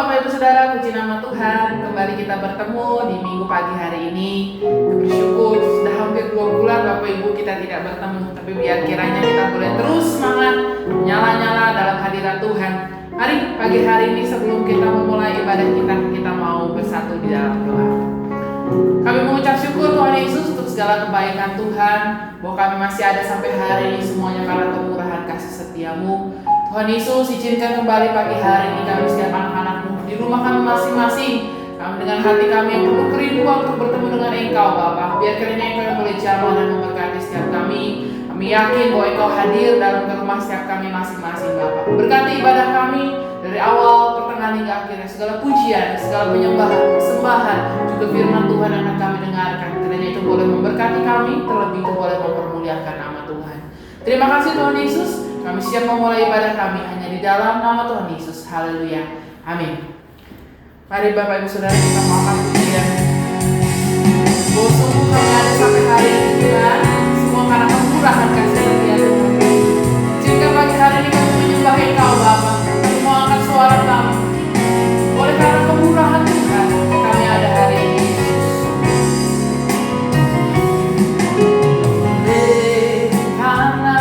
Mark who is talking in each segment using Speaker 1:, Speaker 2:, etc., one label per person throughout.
Speaker 1: Bapak Ibu Saudara, puji nama Tuhan. Kembali kita bertemu di minggu pagi hari ini. Kita bersyukur sudah hampir 2 bulan Bapak Ibu kita tidak bertemu. Tapi biar kiranya kita boleh terus semangat, nyala-nyala dalam hadirat Tuhan. Mari pagi hari ini sebelum kita memulai ibadah kita mau bersatu di dalam doa. Kami mengucap syukur Tuhan Yesus untuk segala kebaikan Tuhan, bahwa kami masih ada sampai hari ini semuanya karena kemurahan kasih setiamu. Tuhan Yesus, izinkan kembali pagi hari ini kami setiap anak-anak-Mu di rumah kami masing-masing. Kami dengan hati kami yang penuh kerinduan untuk bertemu dengan Engkau Bapa. Biar kiranya Engkau yang boleh jamah dan memberkati setiap kami. Kami yakin bahwa Engkau hadir dalam rumah setiap kami masing-masing Bapa. Berkati ibadah kami dari awal, pertengahan hingga akhirnya. Segala pujian, segala penyembahan, persembahan, juga firman Tuhan yang akan kami dengarkan. Kiranya itu boleh memberkati kami, terlebih itu boleh mempermuliakan nama Tuhan. Terima kasih Tuhan Yesus. Kami siap memulai ibadah kami hanya di dalam nama Tuhan Yesus. Haleluya. Amin. Mari Bapak Ibu Saudara kita mau angkat pujian. Bahwa sungguh kami ada sampai hari ini Tuhan, semua karena kemurahan kasih setia Tuhan. Jika pagi hari ini kami menyembah Engkau Bapa, kami mau angkat suara kami. Oleh karena kemurahan Tuhan, kami ada hari ini. Karena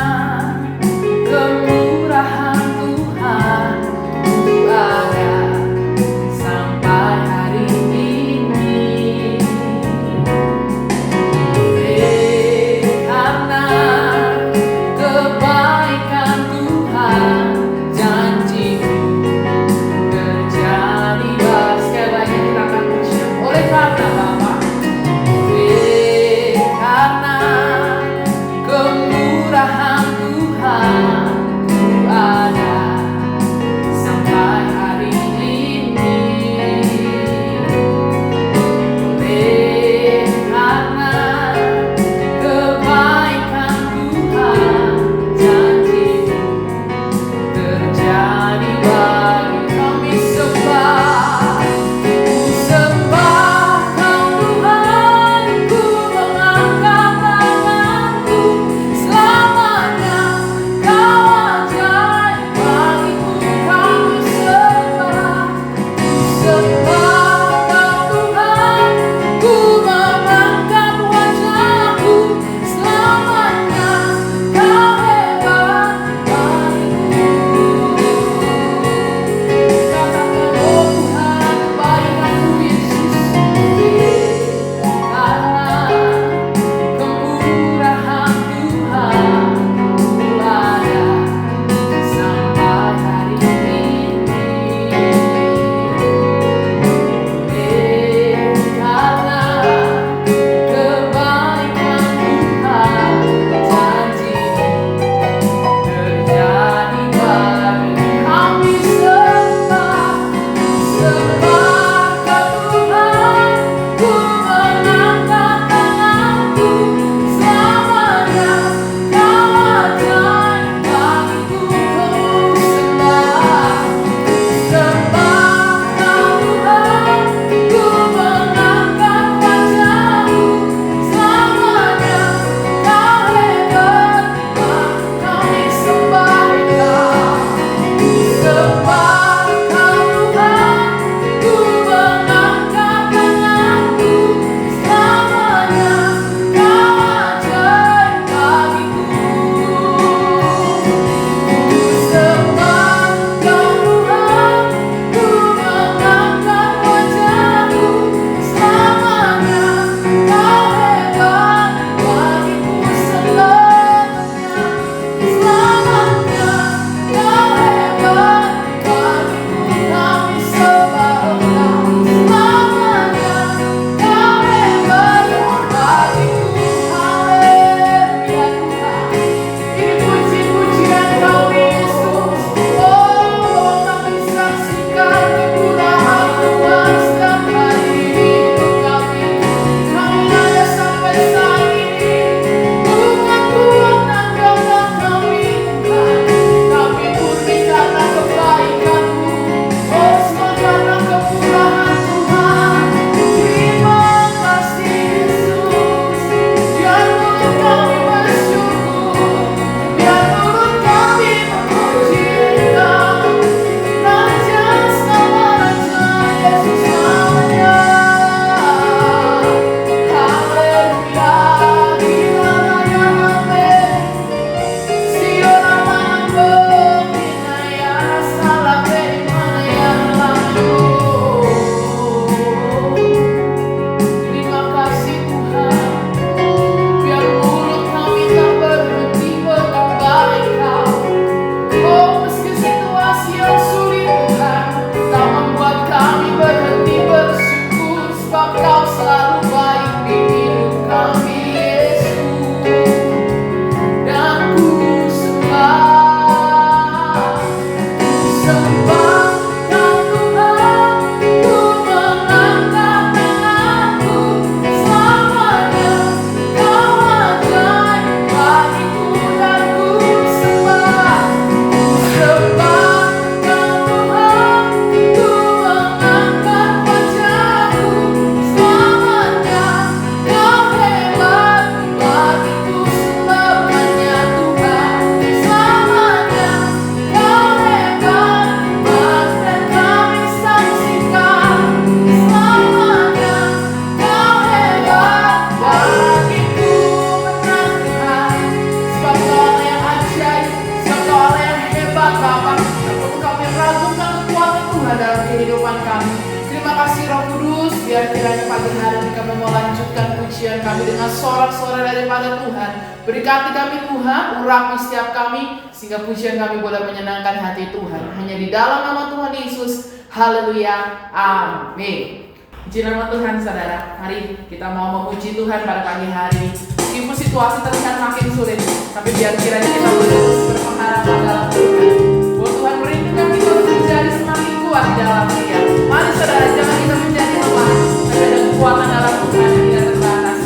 Speaker 1: Bapa. Tak perlu kami ragukan kekuatan Tuhan dalam kehidupan kami. Terima kasih Roh Kudus, biar kiranya pagi hari ini kami mau lanjutkan pujian kami dengan sorak-sorai daripada Tuhan. Berkati kami Tuhan, urapi setiap kami, sehingga pujian kami boleh menyenangkan hati Tuhan. Hanya di dalam nama Tuhan Yesus. Haleluya. Amin. Puji nama Tuhan saudara. Mari kita mau memuji Tuhan pada pagi hari ini. Meskipun situasi terlihat makin sulit, tapi biar kiranya kita boleh terus berpengharapan dalam Tuhan. Bahwa Tuhan merindukan kita untuk menjadi semakin kuat di dalam Dia. Mari saudara, jangan kita menjadi lemah, tapi ada kekuatan dalam Tuhan yang tidak terbatas.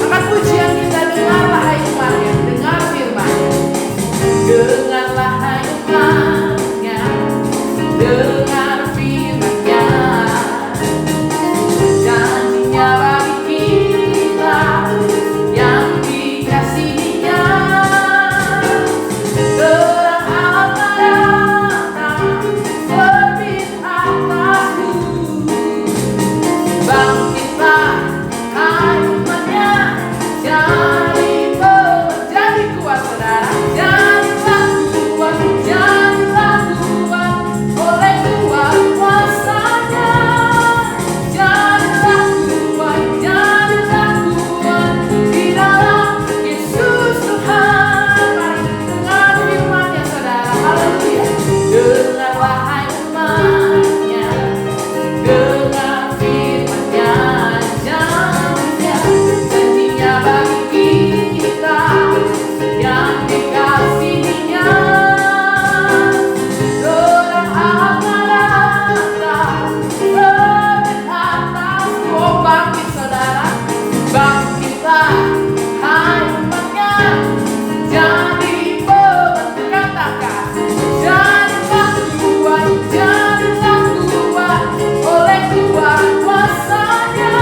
Speaker 1: Angkat pujian kita, dengarlah hai umatnya, dengar firman-Nya. Dengarlah hai umatnya, dengar firman-Nya. Janjinya bagi kita yang dikasihi-Nya. Terang amarahnya terbit atasku. Bangkitlah hai umatnya, jadi menjadi kuat saudara. Jadilah kuat, jadilah kuat oleh kuat kuasanya. Jadilah kuat, jadilah kuat di dalam Yesus Tuhan. Mari dengar firman-Nya saudara. Haleluya. Dengarlah hai umatnya, dengar firman-Nya. Janjinya bagi kita yang dikasihi-Nya. Terang amarahnya terbit atas. Oh bangkit saudara, bangkitlah hai umatnya, jadi pembentukan takah. Jadilah kuat oleh kuat kuasanya.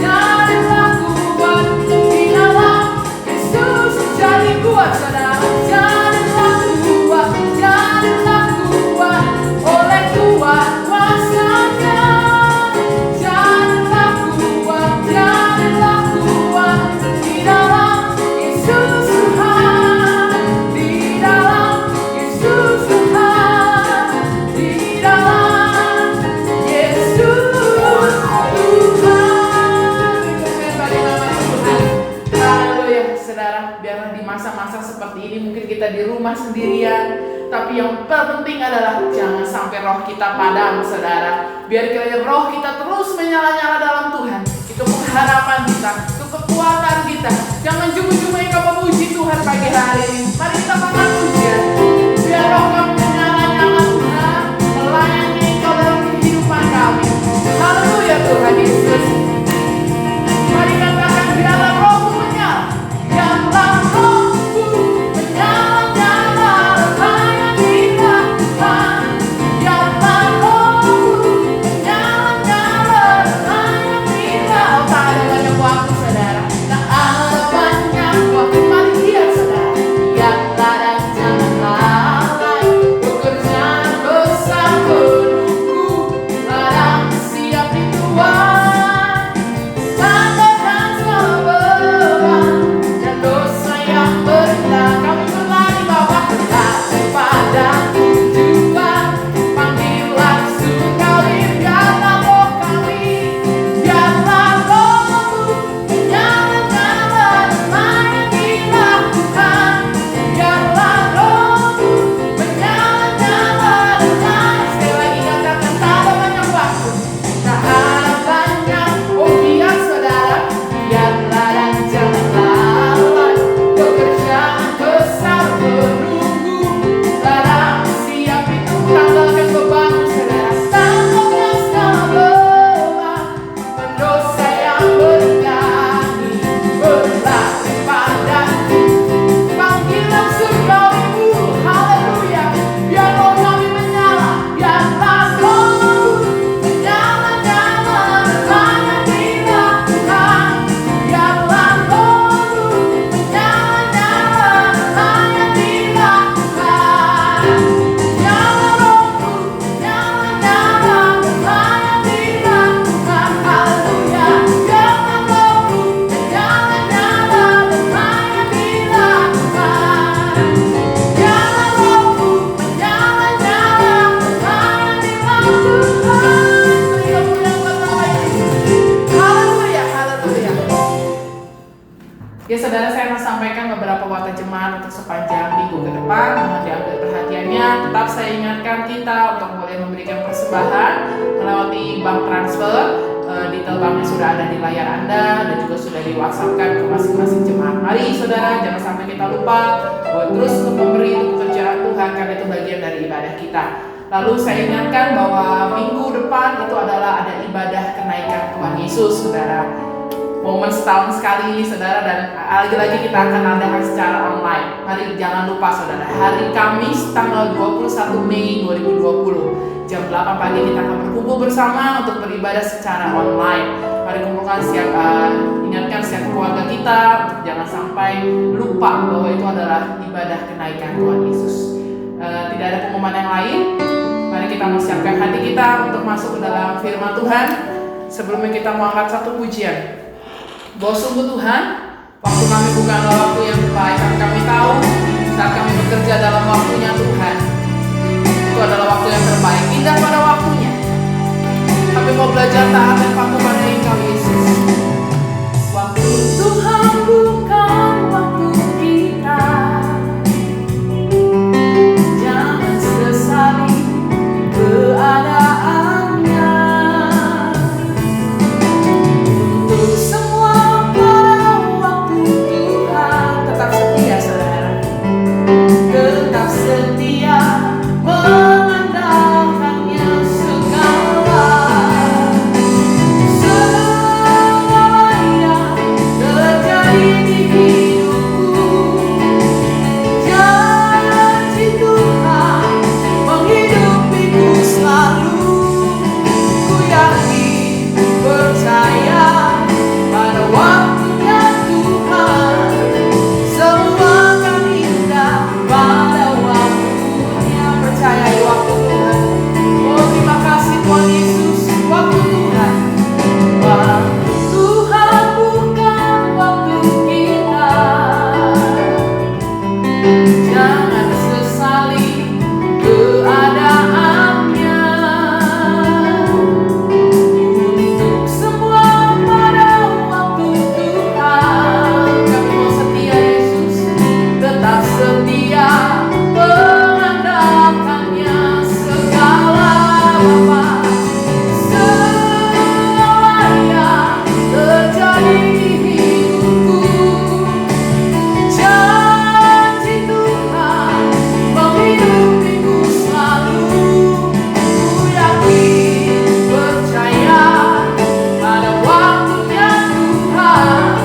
Speaker 1: Jadilah kuat di dalam Yesus. Jadi kuat saudara. Jadilah kuat oleh kuat kuasanya. Jadilah kuat di dalam Yesus Tuhan. Di dalam Yesus Tuhan. Di dalam Yesus Tuhan. Bagi nama Tuhan. Haleluya saudara. Biarlah di masa-masa seperti ini mungkin kita di rumah sendirian, tapi yang terpenting adalah jangan sampai roh kita padam saudara. Biar kiranya roh kita terus menyala-nyala dalam Tuhan. Itu pengharapan kita, itu kekuatan kita. Jangan cuma-cuma engkau memuji Tuhan pagi hari ini. Mari kita angkat pujian. Biar roh kami menyala-nyala Tuhan, melayani engkau dalam kehidupan kami. Haleluya Tuhan Yesus. Mari katakan biarlah rohmu menyala. Biarlah rohmu menyala-nyala, melayani Tuhan. Biarlah rohmu menyala-nyala, melayani Tuhan. Tak ada banyak waktu saudara, tak ada banyak waktu. Mari dia jemaat untuk sepanjang minggu ke depan. Mohon diambil perhatiannya. Tetap saya ingatkan kita untuk boleh memberikan persembahan melewati bank transfer. Detail banknya sudah ada di layar Anda dan juga sudah di WhatsApp-kan ke masing-masing jemaat. Mari saudara, jangan sampai kita lupa bahwa terus untuk memberi untuk pekerjaan Tuhan, karena itu bagian dari ibadah kita. Lalu saya ingatkan bahwa minggu depan itu adalah ada ibadah kenaikan Tuhan Yesus, saudara. Momen setahun sekali ini, saudara, dan lagi-lagi kita akan adakan secara online. Mari jangan lupa, saudara, hari Kamis tanggal 21 Mei 2020 jam 8 pagi kita akan berkumpul bersama untuk beribadah secara online. Mari kumpulkan ingatkan setiap keluarga kita untuk jangan sampai lupa bahwa itu adalah ibadah kenaikan Tuhan Yesus. Tidak ada pengumuman yang lain. Mari kita mempersiapkan hati kita untuk masuk ke dalam firman Tuhan. Sebelumnya kita mau angkat satu pujian. Bahwa sungguh Tuhan, waktu kami bukanlah waktu yang terbaik, kami tahu saat kami bekerja dalam waktunya Tuhan, itu adalah waktu yang terbaik, indah pada waktunya. Kami mau belajar taat dan patuh pada Engkau Yesus. Waktu Tuhan bukan waktu kita, jangan sesali keadaannya. Untuk semua pada waktu Tuhan tetap setia, saudara, tetap setia. Mengandalkannya segala yang terjadi di hidupku. Janji Tuhan menghidupiku selalu. Ku yakin, percaya pada waktunya Tuhan, semua akan indah pada waktunya. Percayai waktu Tuhan. Oh, terima kasih Tuhan Yesus. Waktu Tuhan, waktu Tuhan bukan waktu kita. Jangan sesali keadaannya. Untuk semua pada waktu Tuhan, kami mau setia Yesus, tetap setia. Mengandalkannya segala Bapa, segala yang terjadi di hidupku. Janji Tuhan menghidupiku selalu. Ku yakin, percaya pada waktunya Tuhan,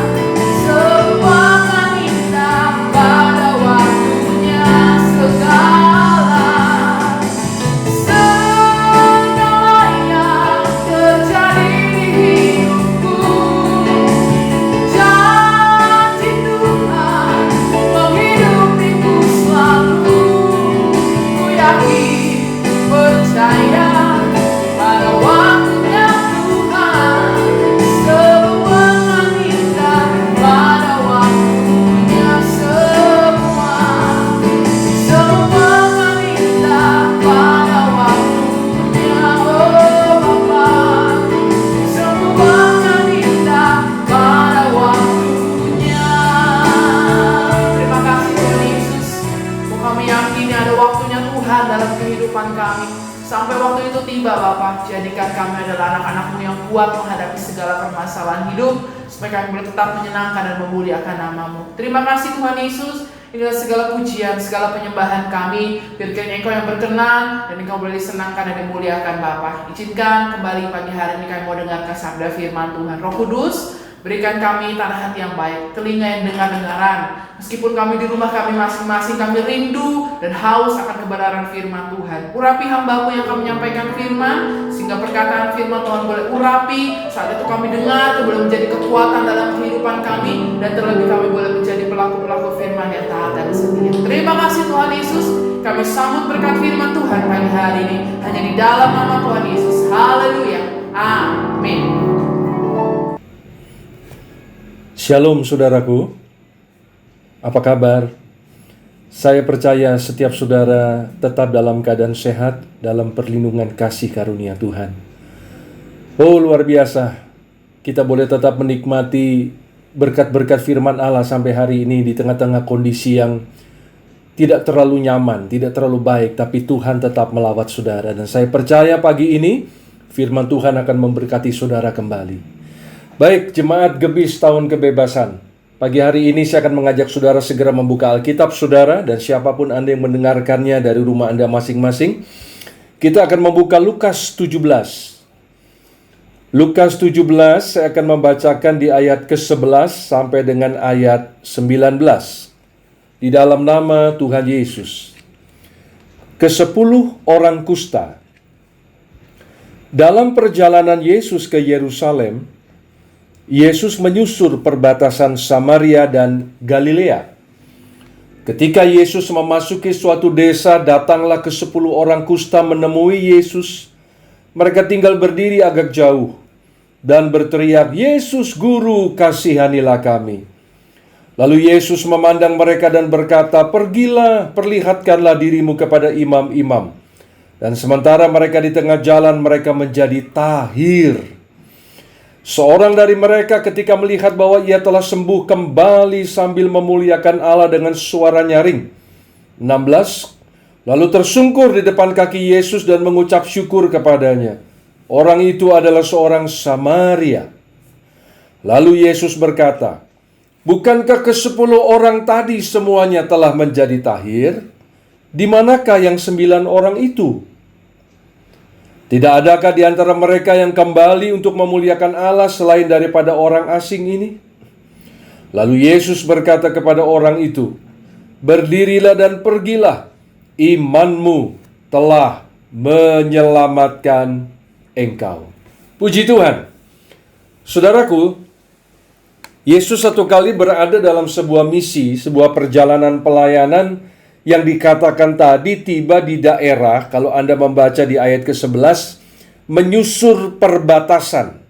Speaker 1: semua akan indah pada waktunya. Segala yang terjadi di hidupku. Janji Tuhan menghidupiku selalu. Ku yakin, percaya pada waktunya Tuhan, semua akan indah pada waktunya. Semua akan indah pada waktunya. Oh Bapa, semua akan indah pada waktunya. Terima kasih Tuhan Yesus. Kami yakini ada waktunya Tuhan dalam kehidupan kami. Sampai waktu itu tiba Bapa, jadikan kami adalah anak-anak-Mu yang kuat menghadapi segala permasalahan hidup, supaya kami boleh tetap menyenangkan dan memuliakan nama-Mu. Terima kasih Tuhan Yesus. Inilah segala pujian, segala penyembahan kami. Biarkan Engkau yang berkenan dan Engkau boleh disenangkan dan dimuliakan Bapa. Izinkan kembali pagi hari ini kami mau dengarkan sabda firman Tuhan. Roh Kudus, berikan kami tanah hati yang baik, telinga yang dengar-dengaran. Meskipun kami di rumah kami masing-masing, kami rindu dan haus akan kebenaran firman Tuhan. Urapi hamba-Mu yang akan menyampaikan firman, sehingga perkataan firman Tuhan boleh urapi. Saat itu kami dengar, itu boleh menjadi kekuatan dalam kehidupan kami, dan terlebih kami boleh menjadi pelaku-pelaku firman yang taat dan setia. Terima kasih Tuhan Yesus. Kami sambut berkat firman Tuhan pagi hari ini hanya di dalam nama Tuhan Yesus. Haleluya. Amin.
Speaker 2: Shalom saudaraku, apa kabar? Saya percaya setiap saudara tetap dalam keadaan sehat dalam perlindungan kasih karunia Tuhan. Oh luar biasa, kita boleh tetap menikmati berkat-berkat firman Allah sampai hari ini di tengah-tengah kondisi yang tidak terlalu nyaman, tidak terlalu baik, tapi Tuhan tetap melawat saudara. Dan saya percaya pagi ini firman Tuhan akan memberkati saudara kembali. Baik, jemaat Gebis Tahun Kebebasan. Pagi hari ini saya akan mengajak saudara segera membuka Alkitab saudara, dan siapapun Anda yang mendengarkannya dari rumah Anda masing-masing. Kita akan membuka Lukas 17. Lukas 17 saya akan membacakan di ayat ke-11 sampai dengan ayat 19. Di dalam nama Tuhan Yesus. Ke-10 orang kusta. Dalam perjalanan Yesus ke Yerusalem, Yesus menyusur perbatasan Samaria dan Galilea. Ketika Yesus memasuki suatu desa, datanglah ke-10 orang kusta menemui Yesus. Mereka tinggal berdiri agak jauh dan berteriak, "Yesus Guru, kasihanilah kami." Lalu Yesus memandang mereka dan berkata, "Pergilah, perlihatkanlah dirimu kepada imam-imam." Dan sementara mereka di tengah jalan, mereka menjadi tahir. Seorang dari mereka ketika melihat bahwa ia telah sembuh, kembali sambil memuliakan Allah dengan suara nyaring. 16. Lalu tersungkur di depan kaki Yesus dan mengucap syukur kepadanya. Orang itu adalah seorang Samaria. Lalu Yesus berkata, "Bukankah ke-10 orang tadi semuanya telah menjadi tahir? Di manakah yang 9 orang itu? Tidak adakah di antara mereka yang kembali untuk memuliakan Allah selain daripada orang asing ini?" Lalu Yesus berkata kepada orang itu, "Berdirilah dan pergilah, imanmu telah menyelamatkan engkau." Puji Tuhan. Saudaraku, Yesus satu kali berada dalam sebuah misi, sebuah perjalanan pelayanan yang dikatakan tadi tiba di daerah, kalau Anda membaca di ayat ke-11, menyusur perbatasan.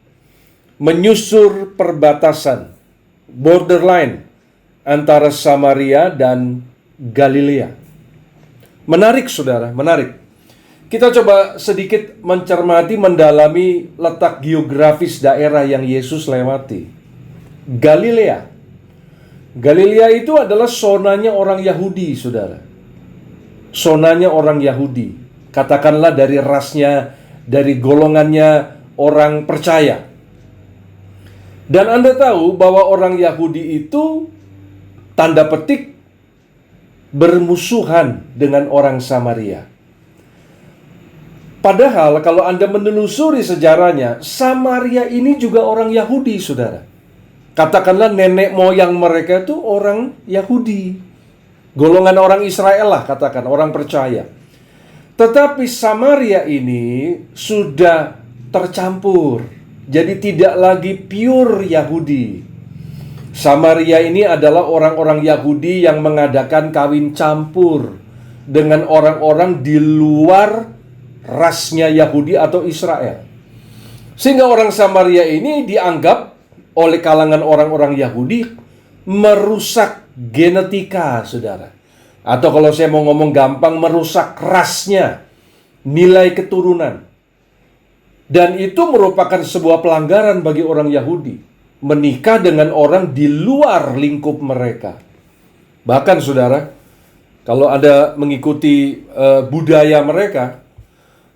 Speaker 2: Menyusur perbatasan, borderline antara Samaria dan Galilea. Menarik saudara, menarik. Kita coba sedikit mencermati, mendalami letak geografis daerah yang Yesus lewati. Galilea. Galilea itu adalah zonanya orang Yahudi, saudara. Zonanya orang Yahudi. Katakanlah dari rasnya, dari golongannya orang percaya. Dan Anda tahu bahwa orang Yahudi itu, tanda petik, bermusuhan dengan orang Samaria. Padahal kalau Anda menelusuri sejarahnya, Samaria ini juga orang Yahudi, saudara. Katakanlah nenek moyang mereka itu orang Yahudi. Golongan orang Israel lah, katakan, orang percaya. Tetapi Samaria ini sudah tercampur. Jadi tidak lagi pure Yahudi. Samaria ini adalah orang-orang Yahudi yang mengadakan kawin campur dengan orang-orang di luar rasnya Yahudi atau Israel. Sehingga orang Samaria ini dianggap oleh kalangan orang-orang Yahudi merusak genetika, saudara. Atau kalau saya mau ngomong gampang, merusak rasnya, nilai keturunan. Dan itu merupakan sebuah pelanggaran bagi orang Yahudi, menikah dengan orang di luar lingkup mereka. Bahkan saudara, kalau Anda mengikuti budaya mereka,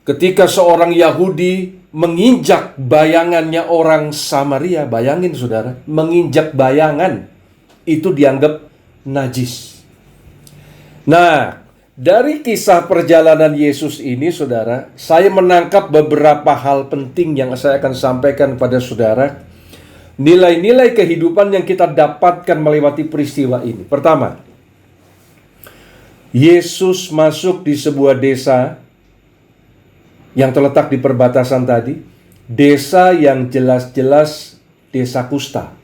Speaker 2: ketika seorang Yahudi menginjak bayangannya orang Samaria, bayangin saudara, menginjak bayangan, itu dianggap najis. Nah, dari kisah perjalanan Yesus ini, saudara, saya menangkap beberapa hal penting yang saya akan sampaikan kepada saudara. Nilai-nilai kehidupan yang kita dapatkan melewati peristiwa ini. Pertama, Yesus masuk di sebuah desa yang terletak di perbatasan tadi, desa yang jelas-jelas desa kusta.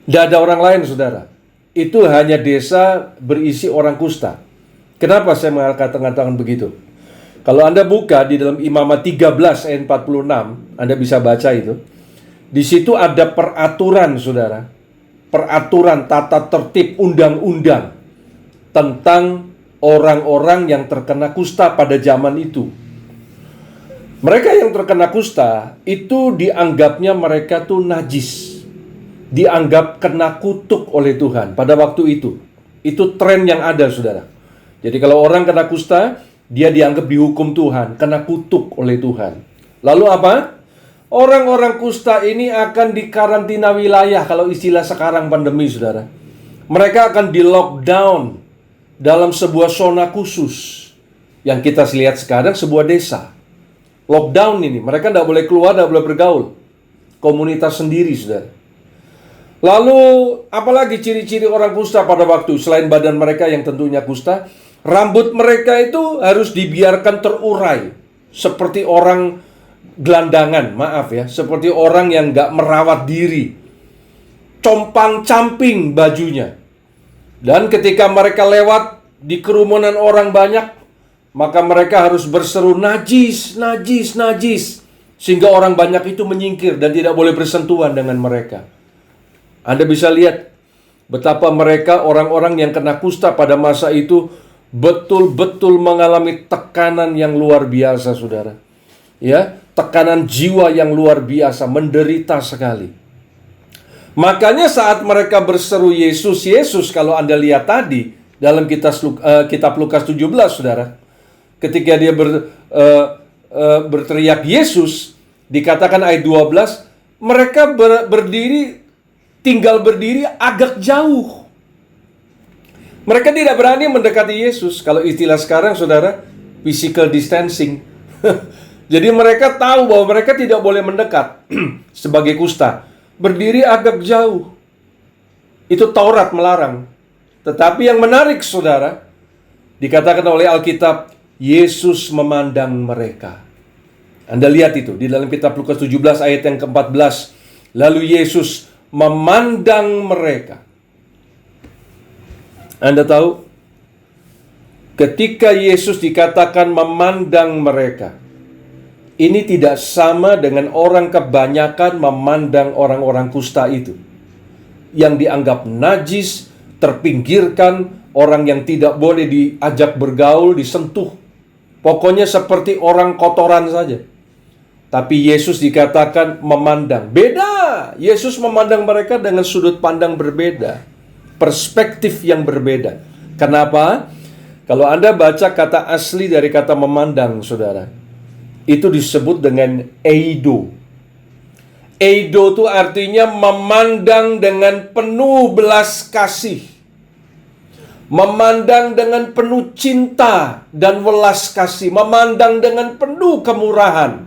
Speaker 2: Tidak ada orang lain, saudara. Itu hanya desa berisi orang kusta. Kenapa saya mengatakan begitu? Kalau Anda buka di dalam Imamat 13 ayat 46, Anda bisa baca itu. Di situ ada peraturan, saudara. Peraturan, tata tertib, undang-undang tentang orang-orang yang terkena kusta pada zaman itu. Mereka yang terkena kusta itu dianggapnya mereka tuh najis. dianggap kena kutuk oleh Tuhan pada waktu itu. Itu tren yang ada, saudara. Jadi kalau orang kena kusta, dia dianggap dihukum Tuhan, kena kutuk oleh Tuhan. Lalu apa? Orang-orang kusta ini akan dikarantina wilayah, kalau istilah sekarang pandemi, saudara. Mereka akan di lockdown dalam sebuah zona khusus. Yang kita lihat sekarang sebuah desa. Lockdown ini, mereka tidak boleh keluar, tidak boleh bergaul. Komunitas sendiri, saudara. Lalu, apalagi ciri-ciri orang kusta pada waktu, selain badan mereka yang tentunya kusta, rambut mereka itu harus dibiarkan terurai. Seperti orang gelandangan, maaf ya. Seperti orang yang nggak merawat diri. Compang-camping bajunya. Dan ketika mereka lewat di kerumunan orang banyak, maka mereka harus berseru, najis, najis, najis. Sehingga orang banyak itu menyingkir dan tidak boleh bersentuhan dengan mereka. Anda bisa lihat betapa mereka, orang-orang yang kena kusta pada masa itu, betul-betul mengalami tekanan yang luar biasa, saudara. Ya, tekanan jiwa yang luar biasa, menderita sekali. Makanya saat mereka berseru Yesus, Yesus, kalau Anda lihat tadi dalam kitab Lukas 17, saudara, ketika dia berteriak Yesus, dikatakan ayat 12, mereka tinggal berdiri agak jauh. Mereka tidak berani mendekati Yesus. Kalau istilah sekarang, saudara, physical distancing. Jadi mereka tahu bahwa mereka tidak boleh mendekat sebagai kusta. Berdiri agak jauh. Itu Taurat melarang. Tetapi yang menarik, saudara, dikatakan oleh Alkitab, Yesus memandang mereka. Anda lihat itu di dalam kitab Lukas 17 ayat yang ke-14. Lalu Yesus memandang mereka. Anda tahu, ketika Yesus dikatakan memandang mereka, ini tidak sama dengan orang kebanyakan memandang orang-orang kusta itu, yang dianggap najis, terpinggirkan, orang yang tidak boleh diajak bergaul, disentuh. Pokoknya seperti orang kotoran saja. Tapi Yesus dikatakan memandang. Beda. Yesus memandang mereka dengan sudut pandang berbeda. Perspektif yang berbeda. Kenapa? Kalau Anda baca kata asli dari kata memandang, saudara, itu disebut dengan eido. Eido itu artinya memandang dengan penuh belas kasih. Memandang dengan penuh cinta dan welas kasih. Memandang dengan penuh kemurahan.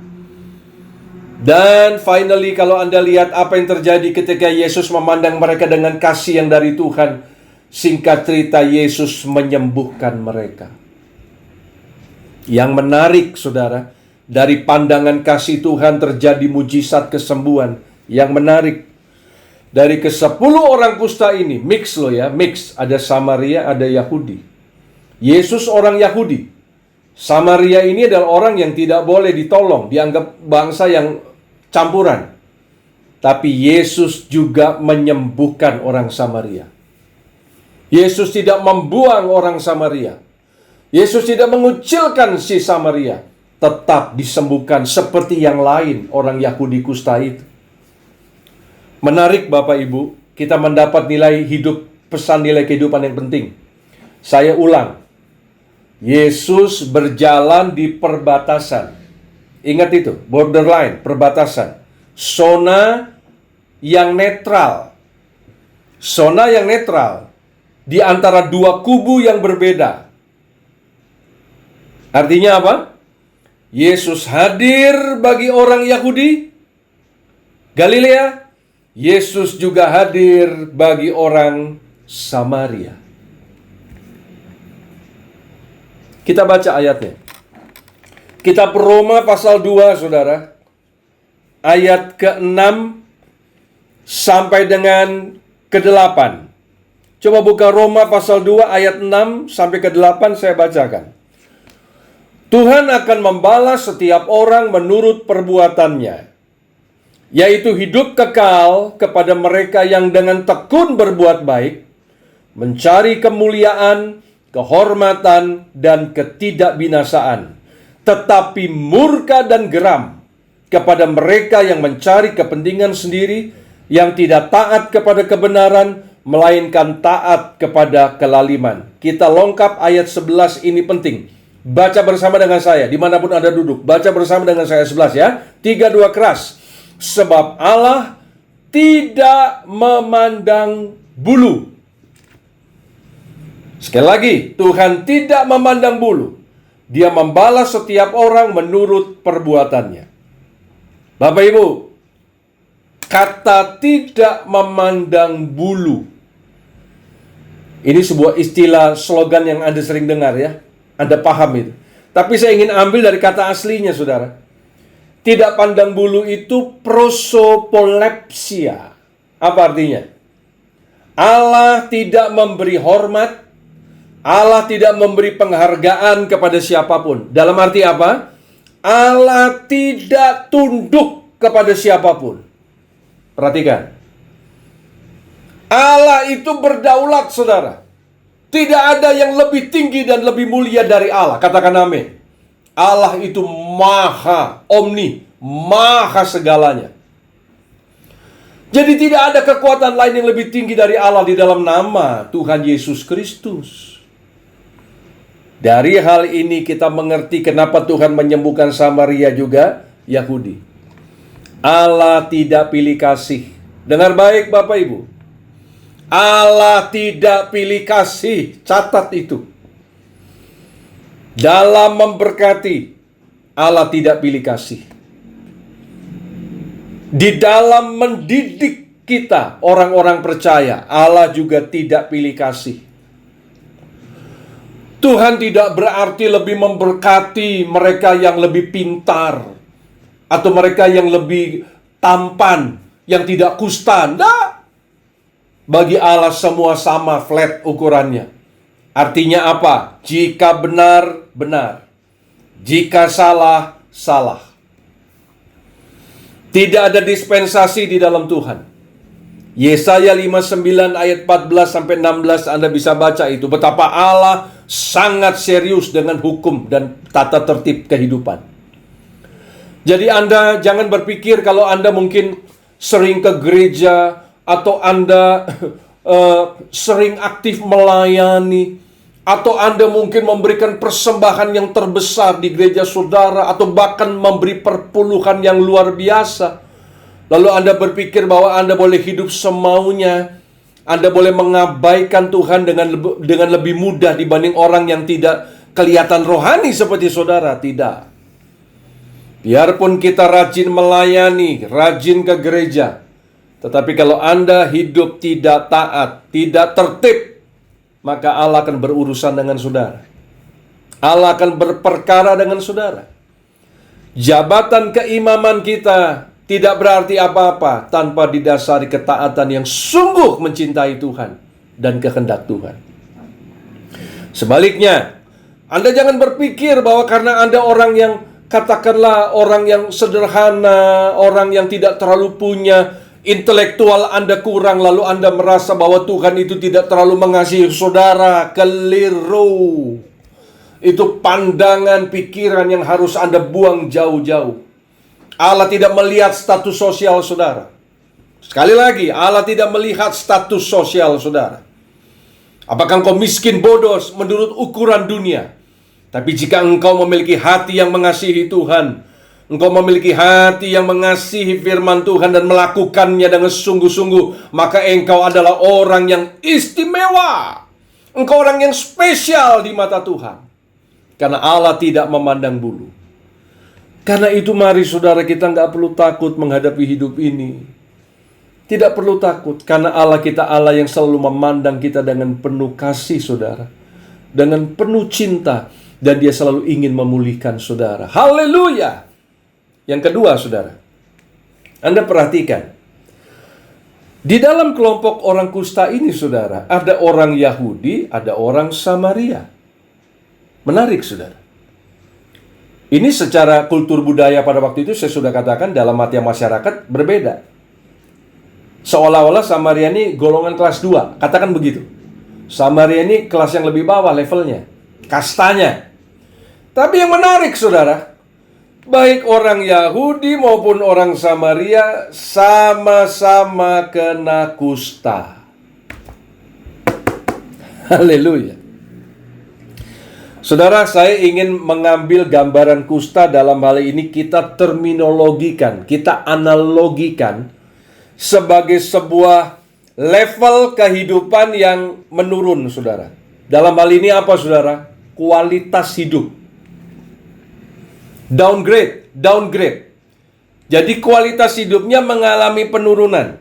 Speaker 2: Dan finally, kalau Anda lihat apa yang terjadi ketika Yesus memandang mereka dengan kasih yang dari Tuhan, singkat cerita, Yesus menyembuhkan mereka. Yang menarik, saudara, dari pandangan kasih Tuhan terjadi mujizat kesembuhan. Yang menarik, dari ke-10 orang kusta ini, mix loh ya, mix. Ada Samaria, ada Yahudi. Yesus orang Yahudi. Samaria ini adalah orang yang tidak boleh ditolong, dianggap bangsa yang campuran. Tapi Yesus juga menyembuhkan orang Samaria. Yesus tidak membuang orang Samaria. Yesus tidak mengucilkan si Samaria. Tetap disembuhkan seperti yang lain orang Yahudi kusta itu. Menarik Bapak Ibu, kita mendapat nilai hidup, pesan nilai kehidupan yang penting. Saya ulang. Yesus berjalan di perbatasan. Ingat itu, borderline, perbatasan. Zona yang netral. Zona yang netral di antara dua kubu yang berbeda. Artinya apa? Yesus hadir bagi orang Yahudi, Galilea. Yesus juga hadir bagi orang Samaria. Kita baca ayatnya. Kitab Roma pasal 2, saudara. Ayat ke-6 sampai dengan ke-8. Coba buka Roma pasal 2 ayat 6 sampai ke-8, saya bacakan. Tuhan akan membalas setiap orang menurut perbuatannya, yaitu hidup kekal kepada mereka yang dengan tekun berbuat baik, mencari kemuliaan, kehormatan, dan ketidakbinasaan. Tetapi murka dan geram kepada mereka yang mencari kepentingan sendiri, yang tidak taat kepada kebenaran, melainkan taat kepada kelaliman. Kita lengkap ayat 11 ini penting. Baca bersama dengan saya, dimanapun Anda duduk. Baca bersama dengan saya 11 ya. 3, 2, keras. Sebab Allah tidak memandang bulu. Sekali lagi, Tuhan tidak memandang bulu. Dia membalas setiap orang menurut perbuatannya. Bapak Ibu, kata tidak memandang bulu, ini sebuah istilah slogan yang Anda sering dengar ya. Anda paham itu. Tapi saya ingin ambil dari kata aslinya, saudara. Tidak pandang bulu itu prosopolepsia. Apa artinya? Allah tidak memberi hormat, Allah tidak memberi penghargaan kepada siapapun. Dalam arti apa? Allah tidak tunduk kepada siapapun. Perhatikan. Allah itu berdaulat, saudara. Tidak ada yang lebih tinggi dan lebih mulia dari Allah. Katakan amin. Allah itu maha omni, maha segalanya. Jadi tidak ada kekuatan lain yang lebih tinggi dari Allah di dalam nama Tuhan Yesus Kristus. Dari hal ini kita mengerti kenapa Tuhan menyembuhkan Samaria juga Yahudi. Allah tidak pilih kasih. Dengar baik Bapak Ibu. Allah tidak pilih kasih. Catat itu. Dalam memberkati, Allah tidak pilih kasih. Di dalam mendidik kita, orang-orang percaya, Allah juga tidak pilih kasih. Tuhan tidak berarti lebih memberkati mereka yang lebih pintar, atau mereka yang lebih tampan, yang tidak kusta. Nah, bagi Allah semua sama, flat ukurannya. Artinya apa? Jika benar, benar. Jika salah, salah. Tidak ada dispensasi di dalam Tuhan. Yesaya 59 ayat 14 sampai 16 Anda bisa baca itu. Betapa Allah sangat serius dengan hukum dan tata tertib kehidupan. Jadi Anda jangan berpikir kalau Anda mungkin sering ke gereja, atau Anda sering aktif melayani, atau Anda mungkin memberikan persembahan yang terbesar di gereja saudara, atau bahkan memberi perpuluhan yang luar biasa. Lalu Anda berpikir bahwa Anda boleh hidup semaunya, Anda boleh mengabaikan Tuhan dengan lebih mudah dibanding orang yang tidak kelihatan rohani seperti saudara. Tidak. Biarpun kita rajin melayani, rajin ke gereja, tetapi kalau Anda hidup tidak taat, tidak tertib, maka Allah akan berurusan dengan saudara. Allah akan berperkara dengan saudara. Jabatan keimaman kita tidak berarti apa-apa tanpa didasari ketaatan yang sungguh mencintai Tuhan dan kehendak Tuhan. Sebaliknya, Anda jangan berpikir bahwa karena Anda orang yang, katakanlah orang yang sederhana, orang yang tidak terlalu punya intelektual Anda kurang, lalu Anda merasa bahwa Tuhan itu tidak terlalu mengasihi saudara. Keliru. Itu pandangan pikiran yang harus Anda buang jauh-jauh. Allah tidak melihat status sosial saudara. Sekali lagi, Allah tidak melihat status sosial saudara. Apakah engkau miskin bodoh menurut ukuran dunia? Tapi jika engkau memiliki hati yang mengasihi Tuhan, engkau memiliki hati yang mengasihi firman Tuhan dan melakukannya dengan sungguh-sungguh, maka engkau adalah orang yang istimewa. Engkau orang yang spesial di mata Tuhan. Karena Allah tidak memandang bulu. Karena itu mari saudara, kita nggak perlu takut menghadapi hidup ini. Tidak perlu takut, karena Allah kita Allah yang selalu memandang kita dengan penuh kasih saudara. Dengan penuh cinta. Dan Dia selalu ingin memulihkan saudara. Haleluya! Yang kedua saudara, Anda perhatikan. Di dalam kelompok orang kusta ini saudara, ada orang Yahudi, ada orang Samaria. Menarik saudara. Ini secara kultur budaya pada waktu itu saya sudah katakan dalam mata masyarakat berbeda. Seolah-olah Samaria ini golongan kelas 2. Katakan begitu. Samaria ini kelas yang lebih bawah levelnya. Kastanya. Tapi yang menarik saudara, Baik orang Yahudi maupun orang Samaria sama-sama kena kusta. Haleluya. Saudara, saya ingin mengambil gambaran kusta dalam hal ini kita terminologikan, kita analogikan sebagai sebuah level kehidupan yang menurun, saudara. Dalam hal ini apa, saudara? Kualitas hidup. Downgrade. Jadi kualitas hidupnya mengalami penurunan.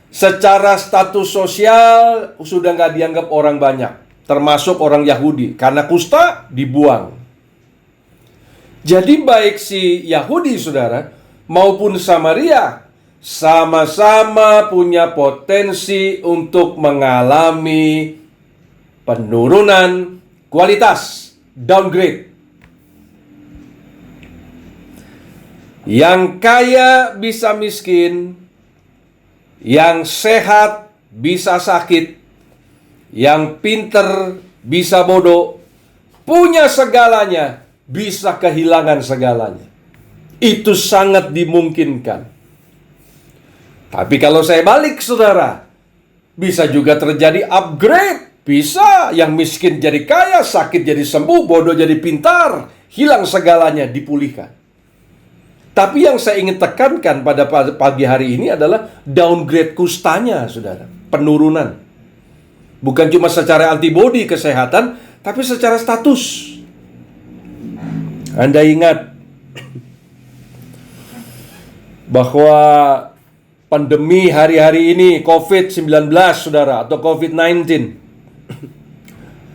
Speaker 2: Secara status sosial sudah nggak dianggap orang banyak, termasuk orang Yahudi. Karena kusta dibuang. Jadi baik si Yahudi, saudara, maupun Samaria sama-sama punya potensi untuk mengalami penurunan kualitas, downgrade. Yang kaya bisa miskin, yang sehat bisa sakit, yang pinter bisa bodoh, punya segalanya bisa kehilangan segalanya. Itu sangat dimungkinkan. Tapi kalau saya balik, saudara, bisa juga terjadi upgrade. Bisa yang miskin jadi kaya, sakit jadi sembuh, bodoh jadi pintar, hilang segalanya, dipulihkan. Tapi yang saya ingin tekankan pada pagi hari ini adalah downgrade kustanya, saudara. Penurunan. Bukan cuma secara antibodi kesehatan, tapi secara status. Anda ingat bahwa pandemi hari-hari ini, COVID-19, saudara, atau COVID-19.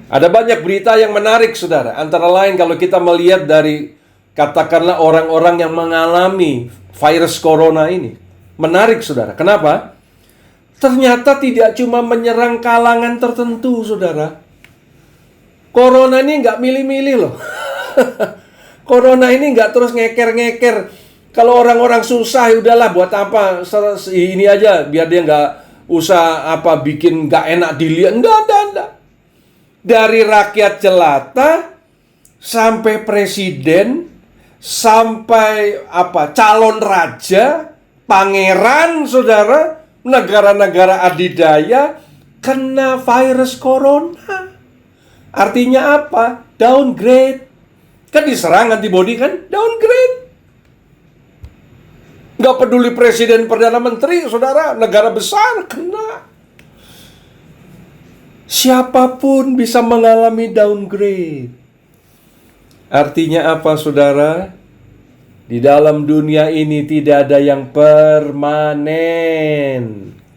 Speaker 2: Ada banyak berita yang menarik, saudara. Antara lain kalau kita melihat dari katakanlah orang-orang yang mengalami virus corona ini. Menarik, saudara. Kenapa? Ternyata tidak cuma menyerang kalangan tertentu, saudara. Corona ini nggak milih-milih loh. Corona ini nggak terus ngeker-ngeker. Kalau orang-orang susah, ya udahlah buat apa ini aja, biar dia nggak usah bikin nggak enak dilihat. Enggak. Dari rakyat jelata sampai presiden, sampai calon raja, pangeran, saudara, negara-negara adidaya kena virus corona. Artinya apa? Downgrade. Kan diserang antibody kan? Downgrade. Nggak peduli presiden, perdana menteri, saudara, negara besar kena. Siapapun bisa mengalami downgrade. Artinya apa, saudara? Di dalam dunia ini tidak ada yang permanen.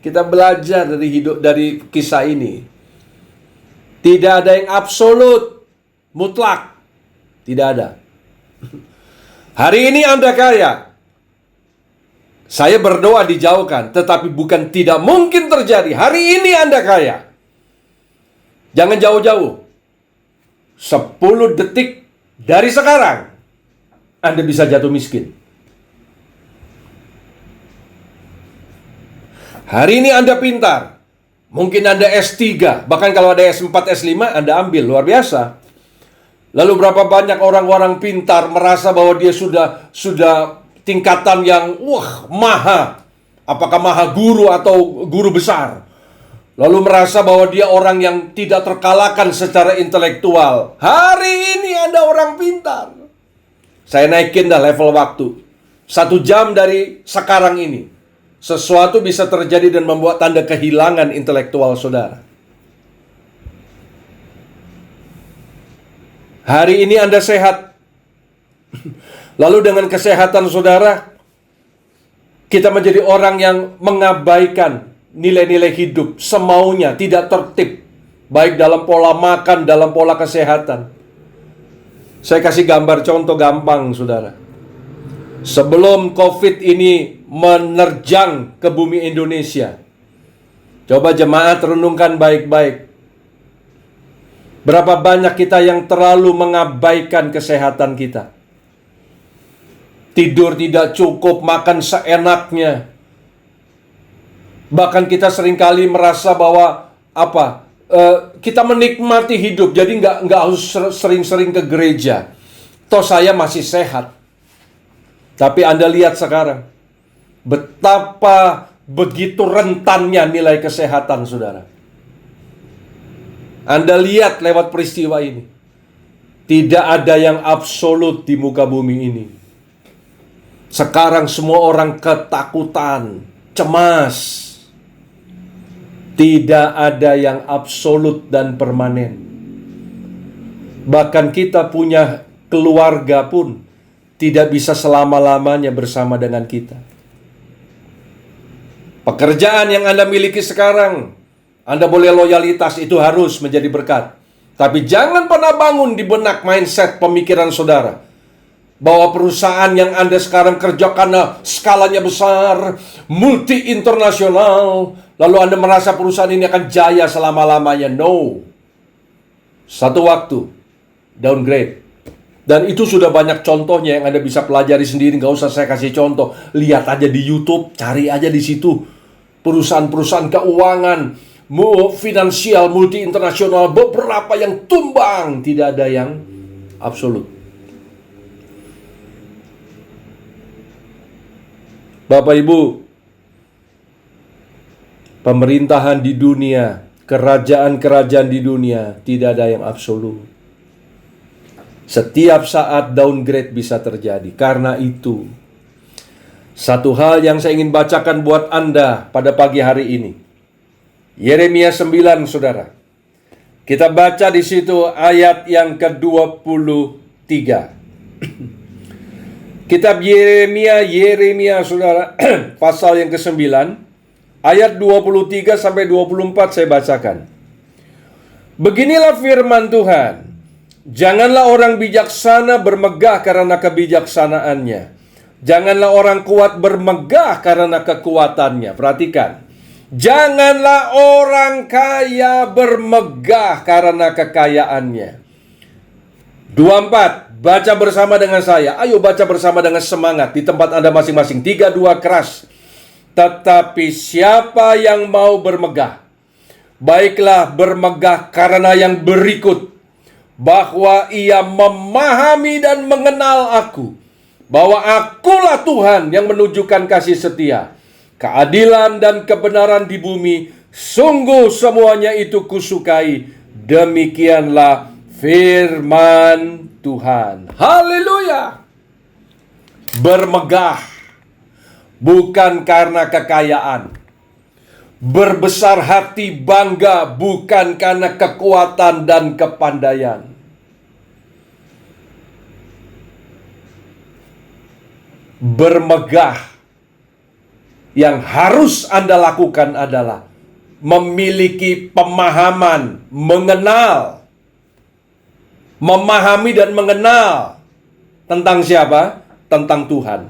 Speaker 2: Kita belajar dari kisah ini. Tidak ada yang absolut, mutlak. Tidak ada. Hari ini Anda kaya. Saya berdoa dijauhkan, tetapi bukan tidak mungkin terjadi. Hari ini Anda kaya. Jangan jauh-jauh. 10 detik dari sekarang, Anda bisa jatuh miskin. Hari ini Anda pintar. Mungkin Anda S3, bahkan kalau ada S4, S5, Anda ambil. Luar biasa. Lalu berapa banyak orang-orang pintar merasa bahwa dia sudah tingkatan yang maha. Apakah maha guru atau guru besar. Lalu merasa bahwa dia orang yang tidak terkalahkan secara intelektual. Hari ini Anda orang pintar. Saya naikin dah level waktu. 1 jam dari sekarang ini. Sesuatu bisa terjadi dan membuat Anda kehilangan intelektual saudara. Hari ini Anda sehat. Lalu dengan kesehatan saudara, kita menjadi orang yang mengabaikan nilai-nilai hidup semaunya, tidak tertib, baik dalam pola makan, dalam pola kesehatan. Saya kasih gambar contoh gampang, saudara. Sebelum COVID ini menerjang ke bumi Indonesia, coba jemaat renungkan baik-baik. Berapa banyak kita yang terlalu mengabaikan kesehatan kita. Tidur tidak cukup, makan seenaknya. Bahkan kita seringkali merasa bahwa kita menikmati hidup, jadi nggak harus sering-sering ke gereja. Toh saya masih sehat. Tapi Anda lihat sekarang, betapa begitu rentannya nilai kesehatan, saudara. Anda lihat lewat peristiwa ini, tidak ada yang absolut di muka bumi ini. Sekarang semua orang ketakutan, cemas. Tidak ada yang absolut dan permanen. Bahkan kita punya keluarga pun tidak bisa selama-lamanya bersama dengan kita. Pekerjaan yang Anda miliki sekarang, Anda boleh loyalitas, itu harus menjadi berkat. Tapi jangan pernah bangun di benak mindset pemikiran saudara bahwa perusahaan yang Anda sekarang kerja karena skalanya besar, multi internasional, lalu Anda merasa perusahaan ini akan jaya selama-lamanya. No. Satu waktu, downgrade. Dan itu sudah banyak contohnya yang Anda bisa pelajari sendiri. Nggak usah saya kasih contoh. Lihat aja di YouTube, cari aja di situ. Perusahaan-perusahaan keuangan, finansial, multi internasional, beberapa yang tumbang. Tidak ada yang absolut. Bapak Ibu, pemerintahan di dunia, kerajaan-kerajaan di dunia, tidak ada yang absolut. Setiap saat downgrade bisa terjadi. Karena itu, satu hal yang saya ingin bacakan buat Anda pada pagi hari ini. Yeremia 9, saudara. Kita baca di situ ayat yang ke-23. Kitab Yeremia, saudara, pasal yang ke-9, ayat 23 sampai 24 saya bacakan. Beginilah firman Tuhan. Janganlah orang bijaksana bermegah karena kebijaksanaannya. Janganlah orang kuat bermegah karena kekuatannya. Perhatikan. Janganlah orang kaya bermegah karena kekayaannya. 24. Baca bersama dengan saya. Ayo baca bersama dengan semangat di tempat Anda masing-masing. 3, 2, keras. Tetapi siapa yang mau bermegah, baiklah bermegah karena yang berikut, bahwa ia memahami dan mengenal aku, bahwa akulah Tuhan yang menunjukkan kasih setia, keadilan dan kebenaran di bumi. Sungguh semuanya itu kusukai. Demikianlah firman Tuhan. Haleluya. Bermegah bukan karena kekayaan. Berbesar hati bangga bukan karena kekuatan dan kepandaian. Bermegah yang harus Anda lakukan adalah memiliki pemahaman, mengenal, memahami dan mengenal tentang siapa? Tentang Tuhan.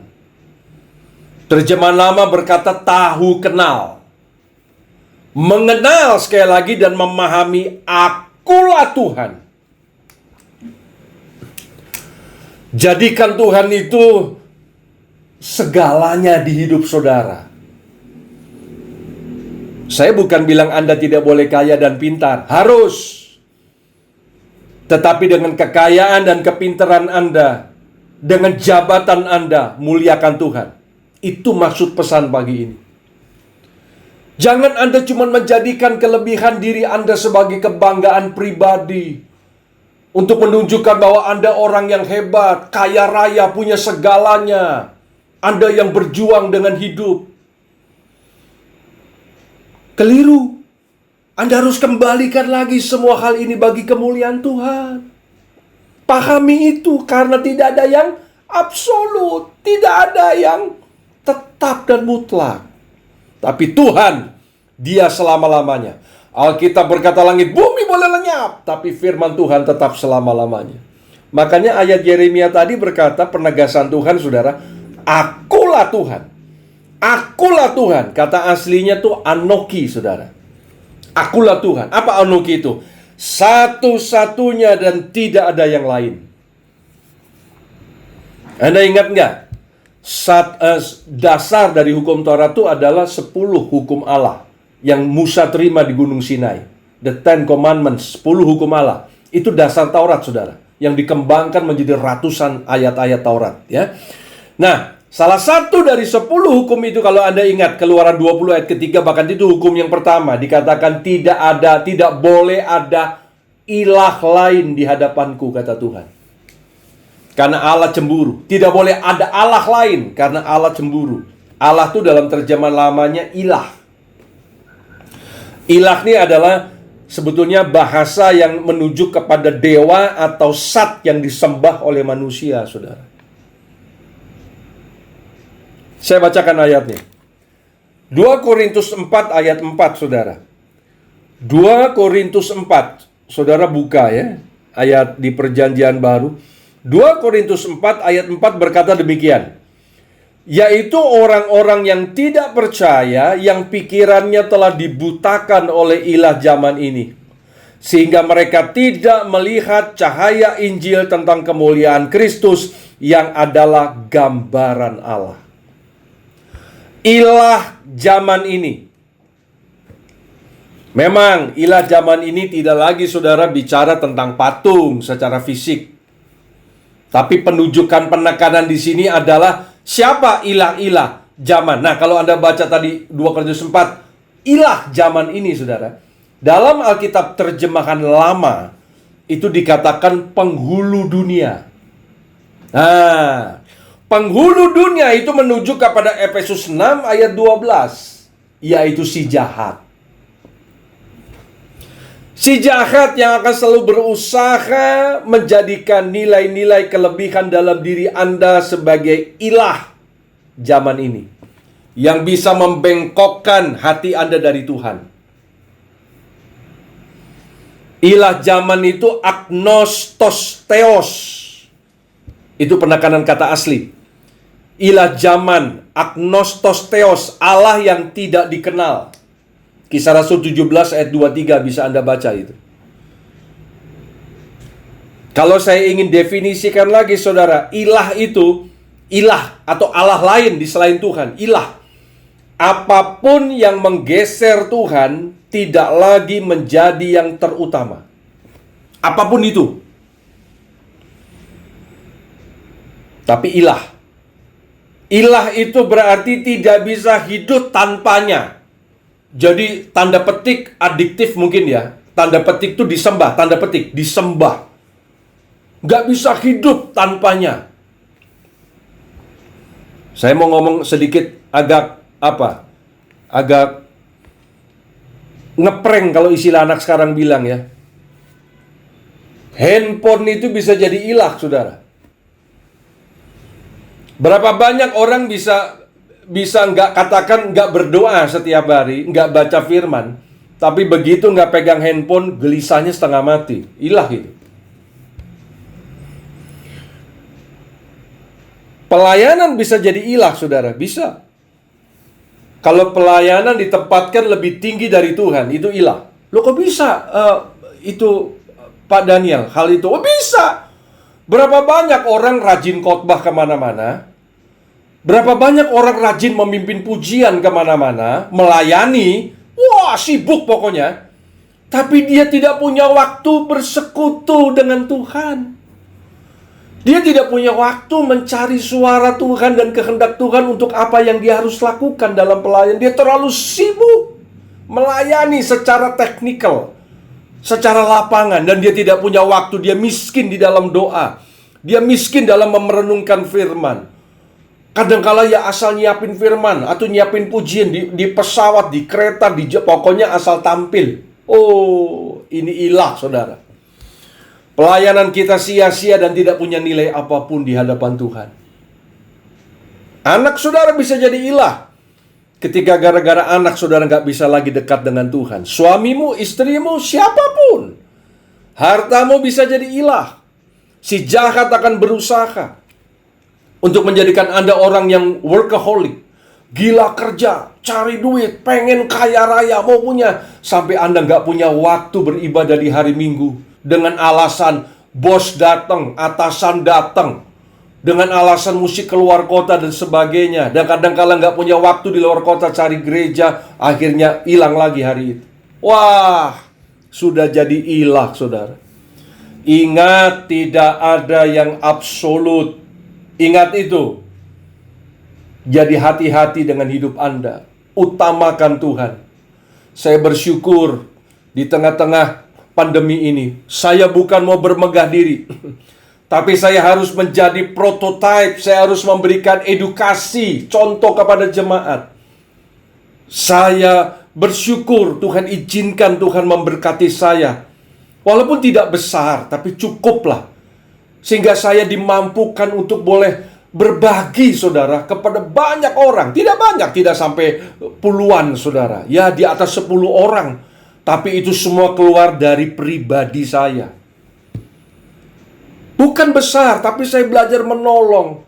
Speaker 2: Terjemahan lama berkata tahu kenal. Mengenal sekali lagi dan memahami akulah Tuhan. Jadikan Tuhan itu segalanya di hidup saudara. Saya bukan bilang Anda tidak boleh kaya dan pintar. Harus. Tetapi dengan kekayaan dan kepintaran Anda, dengan jabatan Anda, muliakan Tuhan. Itu maksud pesan pagi ini. Jangan Anda cuma menjadikan kelebihan diri Anda sebagai kebanggaan pribadi. Untuk menunjukkan bahwa Anda orang yang hebat, kaya raya, punya segalanya. Anda yang berjuang dengan hidup. Keliru. Anda harus kembalikan lagi semua hal ini bagi kemuliaan Tuhan. Pahami itu karena tidak ada yang absolut. Tidak ada yang tetap dan mutlak. Tapi Tuhan, Dia selama-lamanya. Alkitab berkata langit bumi boleh lenyap, tapi firman Tuhan tetap selama-lamanya. Makanya ayat Yeremia tadi berkata penegasan Tuhan, saudara, akulah Tuhan. Akulah Tuhan. Kata aslinya tuh Anoki, saudara. Akulah Tuhan. Apa Anoki itu? Satu-satunya dan tidak ada yang lain. Anda ingat nggak? Dasar dari hukum Taurat itu adalah 10 hukum Allah yang Musa terima di Gunung Sinai. The Ten Commandments, 10 hukum Allah. Itu dasar Taurat, saudara. Yang dikembangkan menjadi ratusan ayat-ayat Taurat. Ya. Nah, Salah satu dari 10 hukum itu, kalau Anda ingat, Keluaran 20 ayat ketiga, bahkan itu hukum yang pertama, dikatakan tidak boleh ada ilah lain di hadapanku, kata Tuhan. Karena Allah cemburu. Tidak boleh ada Allah lain, karena Allah cemburu. Allah itu dalam terjemahan lamanya ilah. Ilah ini adalah sebetulnya bahasa yang menunjuk kepada dewa atau zat yang disembah oleh manusia, saudara. Saya bacakan ayatnya. 2 Korintus 4 ayat 4, saudara. 2 Korintus 4. Saudara buka ya, ayat di Perjanjian Baru. 2 Korintus 4 ayat 4 berkata demikian. Yaitu orang-orang yang tidak percaya, yang pikirannya telah dibutakan oleh ilah zaman ini, sehingga mereka tidak melihat cahaya Injil tentang kemuliaan Kristus yang adalah gambaran Allah. Ilah zaman ini. Memang ilah zaman ini tidak lagi, saudara, bicara tentang patung secara fisik. Tapi penunjukan penekanan di sini adalah siapa ilah-ilah zaman. Nah, kalau Anda baca tadi 2 Korintus 4, ilah zaman ini, saudara, dalam Alkitab terjemahan lama itu dikatakan penghulu dunia. Nah, penghulu dunia itu menuju kepada Efesus 6 ayat 12, yaitu si jahat. Si jahat yang akan selalu berusaha menjadikan nilai-nilai kelebihan dalam diri Anda sebagai ilah zaman ini, yang bisa membengkokkan hati Anda dari Tuhan. Ilah zaman itu agnostos theos. Itu penekanan kata asli. Ilah zaman, agnostos theos, Allah yang tidak dikenal. Kisah Rasul 17 ayat 23 bisa Anda baca itu. Kalau saya ingin definisikan lagi, saudara, ilah itu, ilah atau Allah lain di selain Tuhan, ilah. Apapun yang menggeser Tuhan tidak lagi menjadi yang terutama. Apapun itu. Tapi ilah. Ilah itu berarti tidak bisa hidup tanpanya. Jadi tanda petik adiktif mungkin ya. Tanda petik itu disembah. Tanda petik disembah. Gak bisa hidup tanpanya. Saya mau ngomong sedikit agak ngeprank kalau istilah anak sekarang bilang ya. Handphone itu bisa jadi ilah, saudara. Berapa banyak orang bisa nggak berdoa setiap hari, nggak baca firman, tapi begitu nggak pegang handphone, gelisahnya setengah mati. Ilah itu. Pelayanan bisa jadi ilah, saudara, bisa. Kalau pelayanan ditempatkan lebih tinggi dari Tuhan, itu ilah. Loh kok bisa itu Pak Daniel, hal itu? Oh bisa. Berapa banyak orang rajin khotbah kemana-mana, berapa banyak orang rajin memimpin pujian kemana-mana, melayani, wah sibuk pokoknya, tapi dia tidak punya waktu bersekutu dengan Tuhan. Dia tidak punya waktu mencari suara Tuhan dan kehendak Tuhan untuk apa yang dia harus lakukan dalam pelayanan. Dia terlalu sibuk melayani secara teknikal, secara lapangan, dan dia tidak punya waktu. Dia miskin di dalam doa. Dia miskin dalam merenungkan firman. Kadangkala ya asal nyiapin firman atau nyiapin pujian di pesawat, di kereta, pokoknya asal tampil. Oh, ini ilah, saudara. Pelayanan kita sia-sia dan tidak punya nilai apapun di hadapan Tuhan. Anak saudara bisa jadi ilah ketika gara-gara anak saudara nggak bisa lagi dekat dengan Tuhan. Suamimu, istrimu, siapapun, hartamu bisa jadi ilah. Si jahat akan berusaha untuk menjadikan Anda orang yang workaholic, gila kerja, cari duit, pengen kaya raya, mau punya, sampai Anda nggak punya waktu beribadah di hari Minggu. Dengan alasan bos datang, atasan datang, dengan alasan musik keluar kota dan sebagainya, dan kadang-kala nggak punya waktu di luar kota cari gereja, akhirnya hilang lagi hari itu. Wah, sudah jadi ilah, saudara. Ingat, tidak ada yang absolut. Ingat itu. Jadi hati-hati dengan hidup Anda. Utamakan Tuhan. Saya bersyukur di tengah-tengah pandemi ini, saya bukan mau bermegah diri. Tapi saya harus menjadi prototipe. Saya harus memberikan edukasi, contoh kepada jemaat. Saya bersyukur Tuhan izinkan Tuhan memberkati saya. Walaupun tidak besar, tapi cukuplah. Sehingga saya dimampukan untuk boleh berbagi, saudara, kepada banyak orang. Tidak banyak, tidak sampai puluhan, saudara. Ya, di atas 10 orang. Tapi itu semua keluar dari pribadi saya. Bukan besar, tapi saya belajar menolong.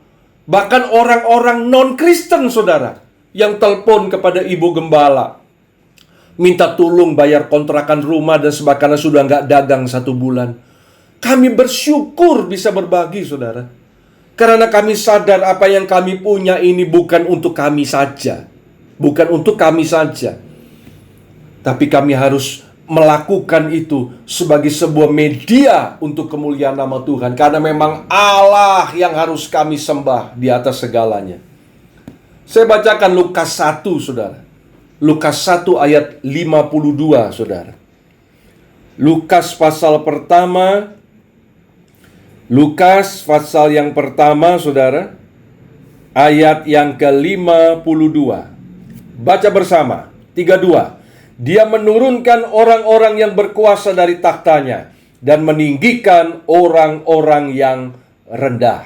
Speaker 2: Bahkan orang-orang non-Kristen, saudara, yang telepon kepada ibu gembala, minta tolong bayar kontrakan rumah dan sebagainya, sudah nggak dagang 1 bulan. Kami bersyukur bisa berbagi, saudara. Karena kami sadar apa yang kami punya ini bukan untuk kami saja. Bukan untuk kami saja. Tapi kami harus melakukan itu sebagai sebuah media untuk kemuliaan nama Tuhan. Karena memang Allah yang harus kami sembah di atas segalanya. Saya bacakan Lukas 1, saudara. Lukas 1 ayat 52, saudara. Lukas pasal pertama. Lukas pasal yang pertama, saudara. Ayat yang ke-52. Baca bersama. 32. Dia menurunkan orang-orang yang berkuasa dari takhtanya dan meninggikan orang-orang yang rendah.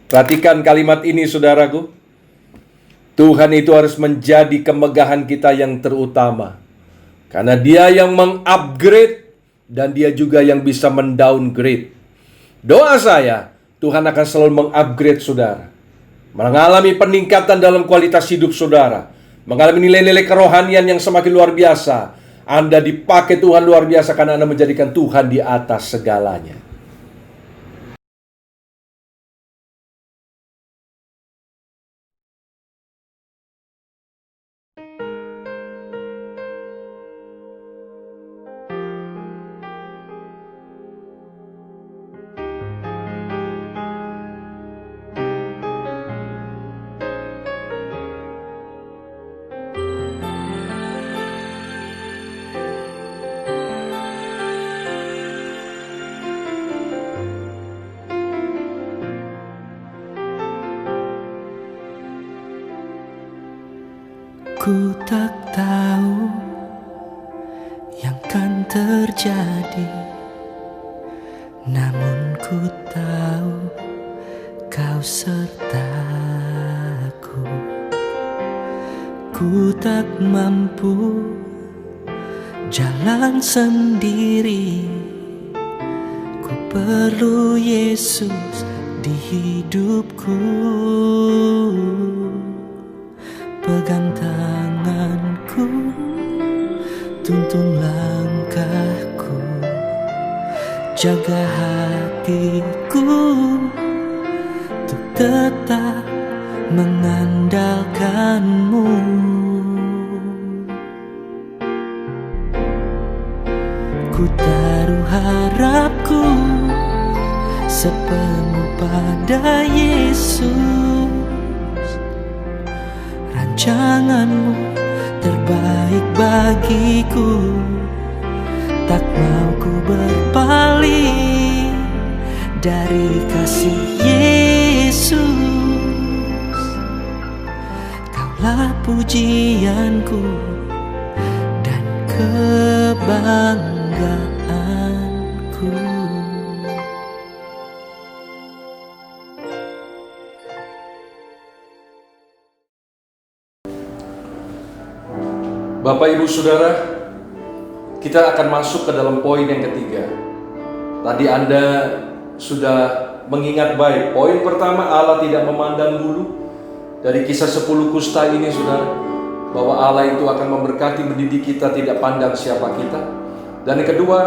Speaker 2: Perhatikan kalimat ini, saudaraku. Tuhan itu harus menjadi kemegahan kita yang terutama. Karena Dia yang mengupgrade dan Dia juga yang bisa mendowngrade. Doa saya, Tuhan akan selalu mengupgrade saudara. Mengalami peningkatan dalam kualitas hidup saudara. Mengalami nilai-nilai kerohanian yang semakin luar biasa. Anda dipakai Tuhan luar biasa karena Anda menjadikan Tuhan di atas segalanya.
Speaker 3: Ku tak tahu yang kan terjadi, namun ku tahu Kau sertaku. Ku tak mampu jalan sendiri, ku perlu Yesus di hidupku. Pegang tanganku, tuntun langkahku, jaga hatiku untuk tetap mengandalkan-Mu. Ku taruh harapku sepenuh pada Yesus. Rancangan-Mu terbaik bagiku, tak mau ku berpaling dari kasih Yesus. Kaulah pujianku dan kebanggaanku.
Speaker 2: Bapak, Ibu, Saudara, kita akan masuk ke dalam poin yang ketiga. Tadi Anda sudah mengingat baik. Poin pertama, Allah tidak memandang bulu. Dari kisah 10 kusta ini, saudara, bahwa Allah itu akan memberkati, mendidik kita, tidak pandang siapa kita. Dan yang kedua,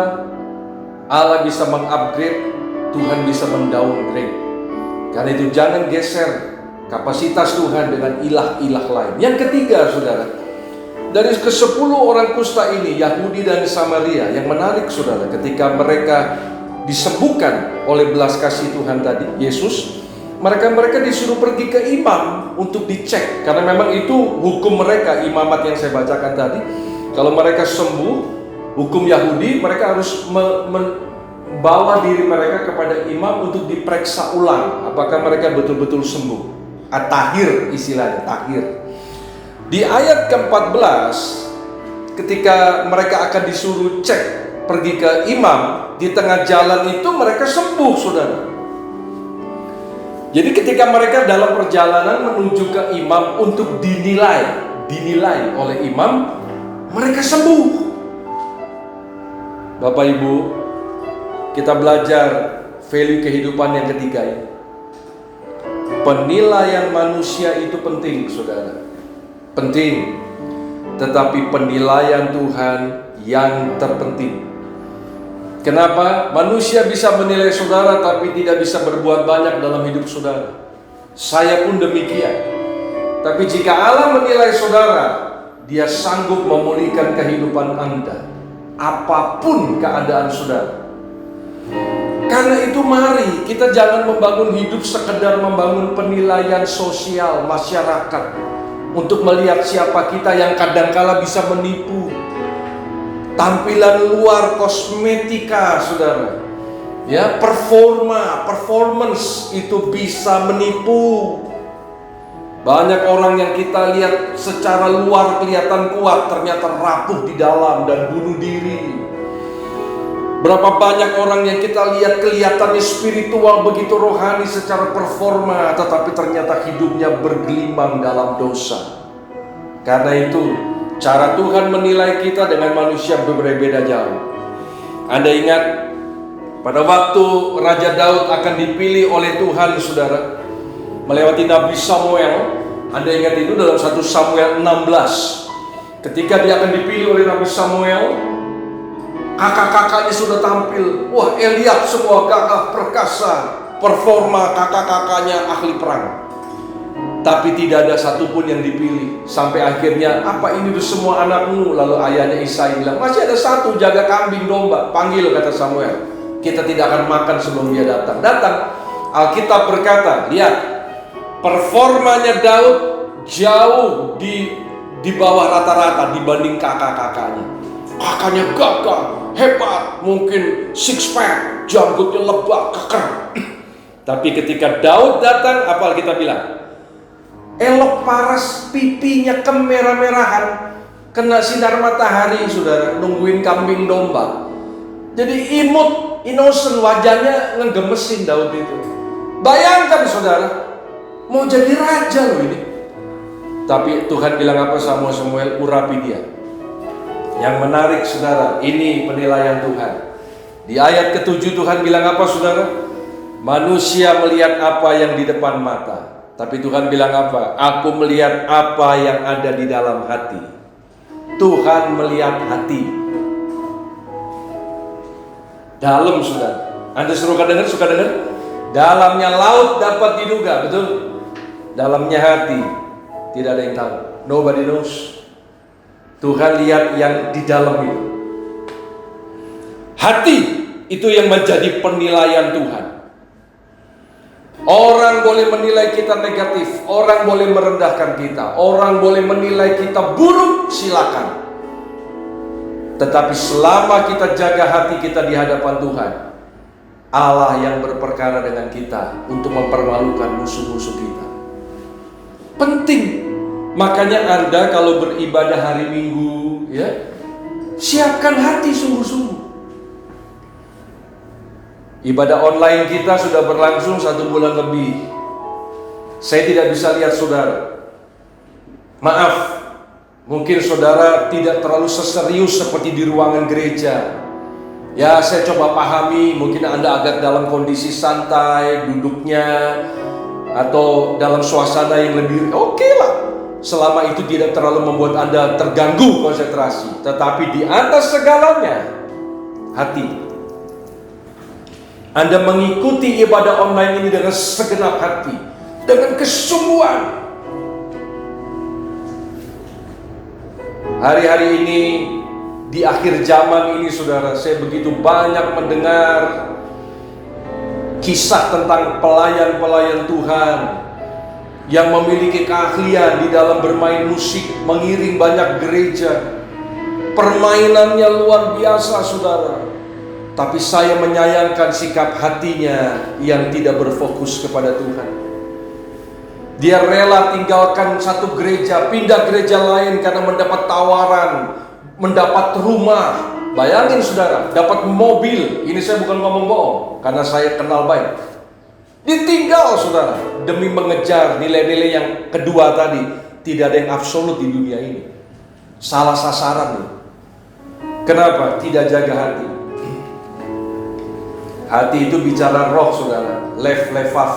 Speaker 2: Allah bisa mengupgrade, Tuhan bisa mendowngrade. Karena itu jangan geser kapasitas Tuhan dengan ilah-ilah lain. Yang ketiga, saudara, dari ke-10 orang kusta ini, Yahudi dan Samaria, yang menarik, saudara, ketika mereka disembuhkan oleh belas kasih Tuhan tadi, Yesus, Mereka disuruh pergi ke imam untuk dicek, karena memang itu hukum mereka, imamat yang saya bacakan tadi. Kalau mereka sembuh, hukum Yahudi, mereka harus membawa diri mereka kepada imam untuk diperiksa ulang apakah mereka betul-betul sembuh. At-tahir istilahnya, tahir. Di ayat ke-14, ketika mereka akan disuruh cek pergi ke imam, di tengah jalan itu mereka sembuh, saudara. Jadi ketika mereka dalam perjalanan menuju ke imam untuk dinilai oleh imam, mereka sembuh. Bapak Ibu, kita belajar value kehidupan yang ketiga ini. Penilaian manusia itu penting, saudara. Penting. Tetapi penilaian Tuhan yang terpenting. Kenapa? Manusia bisa menilai saudara tapi tidak bisa berbuat banyak dalam hidup saudara. Saya pun demikian. Tapi jika Allah menilai saudara, Dia sanggup memulihkan kehidupan Anda, apapun keadaan saudara. Karena itu mari kita jangan membangun hidup sekedar membangun penilaian sosial masyarakat untuk melihat siapa kita, yang kadangkala bisa menipu. Tampilan luar, kosmetika, saudara, ya, performance itu bisa menipu. Banyak orang yang kita lihat secara luar kelihatan kuat, ternyata rapuh di dalam dan bunuh diri. Berapa banyak orang yang kita lihat kelihatannya spiritual, begitu rohani secara performa, tetapi ternyata hidupnya bergelimang dalam dosa. Karena itu cara Tuhan menilai kita dengan manusia berbeda jauh. Anda ingat pada waktu Raja Daud akan dipilih oleh Tuhan, saudara, melewati Nabi Samuel. Anda ingat itu dalam 1 Samuel 16. Ketika dia akan dipilih oleh Nabi Samuel, kakak-kakaknya sudah tampil. Wah, Eliab semua gagah perkasa, performa, kakak-kakaknya ahli perang. Tapi tidak ada satupun yang dipilih. Sampai akhirnya, apa ini semua anakmu? Lalu ayahnya Isai bilang, masih ada satu, jaga kambing domba. Panggil, kata Samuel. Kita tidak akan makan sebelum dia datang. Alkitab berkata, lihat, performanya Daud jauh di bawah rata-rata dibanding kakak-kakaknya. Kakaknya gagah, hebat, mungkin six pack, janggutnya lebat, keker. Tapi ketika Daud datang, apa kita bilang? Elok paras, pipinya kemerah-merahan, kena sinar matahari, saudara, nungguin kambing domba. Jadi imut, innocent, wajahnya ngegemesin Daud itu. Bayangkan, saudara, mau jadi raja loh ini. Tapi Tuhan bilang apa sama Samuel? Urapi dia. Yang menarik, saudara, ini penilaian Tuhan. Di ayat ke-7 Tuhan bilang apa, saudara? Manusia melihat apa yang di depan mata, tapi Tuhan bilang apa? Aku melihat apa yang ada di dalam hati. Tuhan melihat hati. Dalam, saudara. Anda suka dengar? Dalamnya laut dapat diduga, betul? Dalamnya hati tidak ada yang tahu. Nobody knows. Tuhan lihat yang di dalam itu. Hati itu yang menjadi penilaian Tuhan. Orang boleh menilai kita negatif, orang boleh merendahkan kita, orang boleh menilai kita buruk, silakan. Tetapi selama kita jaga hati kita di hadapan Tuhan, Allah yang berperkara dengan kita untuk mempermalukan musuh-musuh kita. Penting. Makanya Anda kalau beribadah hari Minggu, ya, siapkan hati sungguh-sungguh. Ibadah online kita sudah berlangsung 1 bulan lebih. Saya tidak bisa lihat saudara. Maaf, mungkin saudara tidak terlalu seserius seperti di ruangan gereja. Ya, saya coba pahami, mungkin Anda agak dalam kondisi santai, duduknya, atau dalam suasana yang lebih oke lah. Selama itu tidak terlalu membuat Anda terganggu konsentrasi. Tetapi di atas segalanya, hati. Anda mengikuti ibadah online ini dengan segenap hati, dengan kesungguhan. Hari-hari ini, di akhir zaman ini, saudara, saya begitu banyak mendengar kisah tentang pelayan-pelayan Tuhan yang memiliki keahlian di dalam bermain musik, mengiring banyak gereja. Permainannya luar biasa, saudara. Tapi saya menyayangkan sikap hatinya yang tidak berfokus kepada Tuhan. Dia rela tinggalkan satu gereja, pindah gereja lain karena mendapat tawaran, mendapat rumah. Bayangin saudara, dapat mobil. Ini saya bukan ngomong bohong, karena saya kenal baik. Ditinggal saudara, demi mengejar nilai-nilai yang kedua tadi. Tidak ada yang absolut di dunia ini. Salah sasaran nih. Kenapa? Tidak jaga hati. Hati itu bicara roh saudara, lefaf.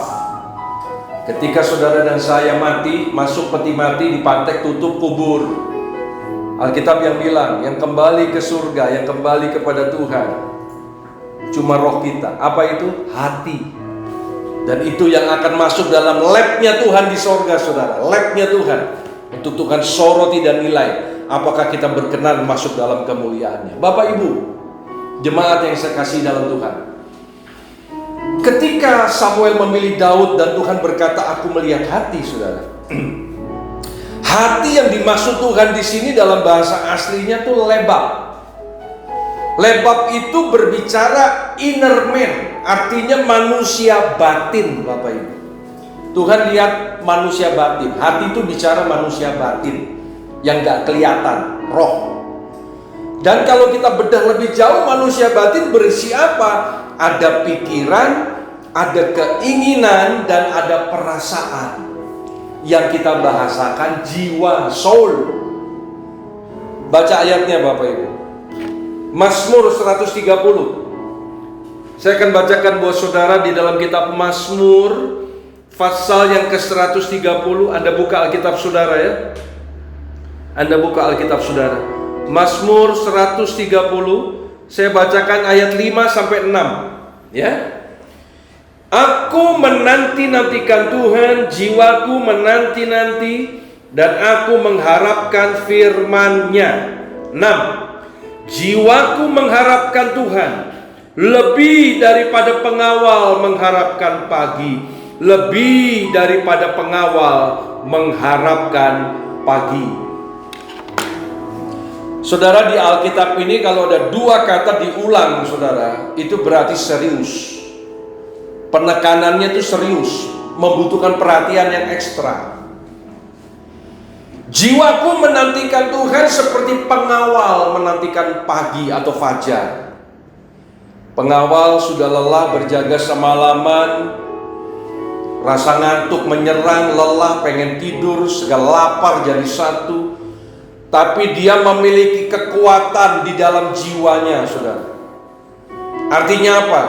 Speaker 2: Ketika saudara dan saya mati, masuk peti mati, dipantek, tutup, kubur. Alkitab yang bilang, yang kembali ke surga, yang kembali kepada Tuhan, cuma roh kita. Apa itu? Hati. Dan itu yang akan masuk dalam labnya Tuhan di surga, saudara. Labnya Tuhan. Untuk Tuhan soroti dan nilai apakah kita berkenan masuk dalam kemuliaannya. Bapak Ibu, jemaat yang saya kasih dalam Tuhan, ketika Samuel memilih Daud dan Tuhan berkata, aku melihat hati, saudara. Hati yang dimaksud Tuhan di sini dalam bahasa aslinya tuh lebab. Lebab itu berbicara inner man, artinya manusia batin, Bapak Ibu. Tuhan lihat manusia batin. Hati itu bicara manusia batin yang gak kelihatan, roh. Dan kalau kita bedah lebih jauh, manusia batin berisi apa? Ada pikiran, ada keinginan, dan ada perasaan. Yang kita bahasakan jiwa, soul. Baca ayatnya Bapak Ibu. Mazmur 130. Saya akan bacakan buat saudara di dalam kitab Mazmur, pasal yang ke-130. Anda buka Alkitab saudara ya. Anda buka Alkitab saudara. Mazmur 130, saya bacakan ayat 5 sampai 6 ya. Aku menanti-nantikan Tuhan, jiwaku menanti-nanti, dan aku mengharapkan firman-Nya. 6. Jiwaku mengharapkan Tuhan, lebih daripada pengawal mengharapkan pagi, lebih daripada pengawal mengharapkan pagi. Saudara, di Alkitab ini kalau ada dua kata diulang, saudara, itu berarti serius. Penekanannya itu serius, membutuhkan perhatian yang ekstra. Jiwaku menantikan Tuhan seperti pengawal menantikan pagi atau fajar. Pengawal sudah lelah berjaga semalaman, rasa ngantuk menyerang, lelah, pengen tidur, segala lapar jadi satu. Tapi dia memiliki kekuatan di dalam jiwanya, saudara. Artinya apa?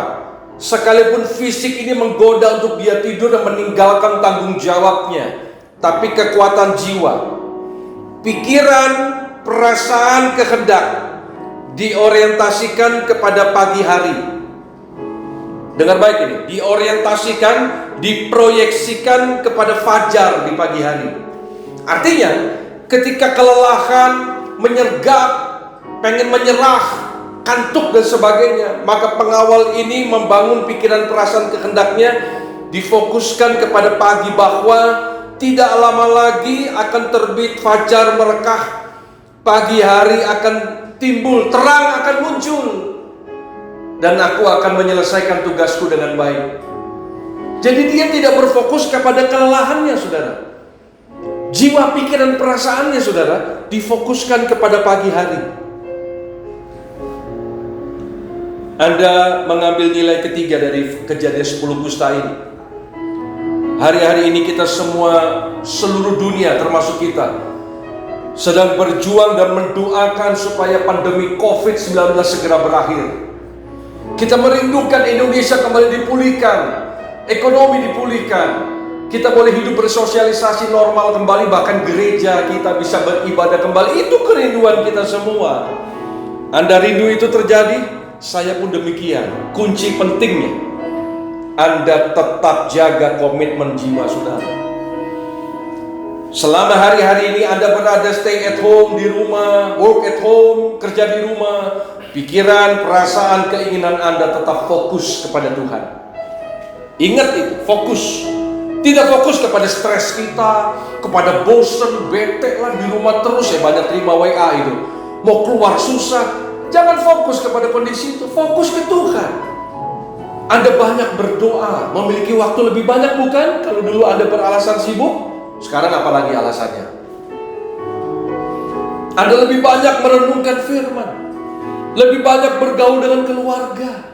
Speaker 2: Sekalipun fisik ini menggoda untuk dia tidur dan meninggalkan tanggung jawabnya, tapi kekuatan jiwa, pikiran, perasaan, kehendak diorientasikan kepada pagi hari. Dengar baik ini, diorientasikan, diproyeksikan kepada fajar di pagi hari. Artinya, ketika kelelahan, menyergap, pengen menyerah, kantuk dan sebagainya, maka pengawal ini membangun pikiran, perasaan, kehendaknya difokuskan kepada pagi, bahwa tidak lama lagi akan terbit fajar merekah, pagi hari akan timbul, terang akan muncul, dan aku akan menyelesaikan tugasku dengan baik. Jadi dia tidak berfokus kepada kelelahannya, saudara. Jiwa, pikiran, perasaannya, saudara, difokuskan kepada pagi hari. Anda mengambil nilai ketiga dari Kejadian 10 Kusta ini. Hari-hari ini kita semua, seluruh dunia termasuk kita, sedang berjuang dan mendoakan supaya pandemi COVID-19 segera berakhir. Kita merindukan Indonesia kembali dipulihkan, ekonomi dipulihkan, kita boleh hidup bersosialisasi normal kembali, bahkan gereja kita bisa beribadah kembali. Itu kerinduan kita semua. Anda rindu itu terjadi? Saya pun demikian. Kunci pentingnya, Anda tetap jaga komitmen jiwa saudara. Selama hari-hari ini Anda berada stay at home di rumah, work at home, kerja di rumah, pikiran, perasaan, keinginan Anda tetap fokus kepada Tuhan. Ingat itu, fokus. Tidak fokus kepada stres kita, kepada bosen, bete lah di rumah terus, ya banyak terima WA itu. Mau keluar susah. Jangan fokus kepada kondisi itu, fokus ke Tuhan. Anda banyak berdoa, memiliki waktu lebih banyak bukan? Kalau dulu Anda beralasan sibuk, sekarang apalagi alasannya? Anda lebih banyak merenungkan firman, lebih banyak bergaul dengan keluarga.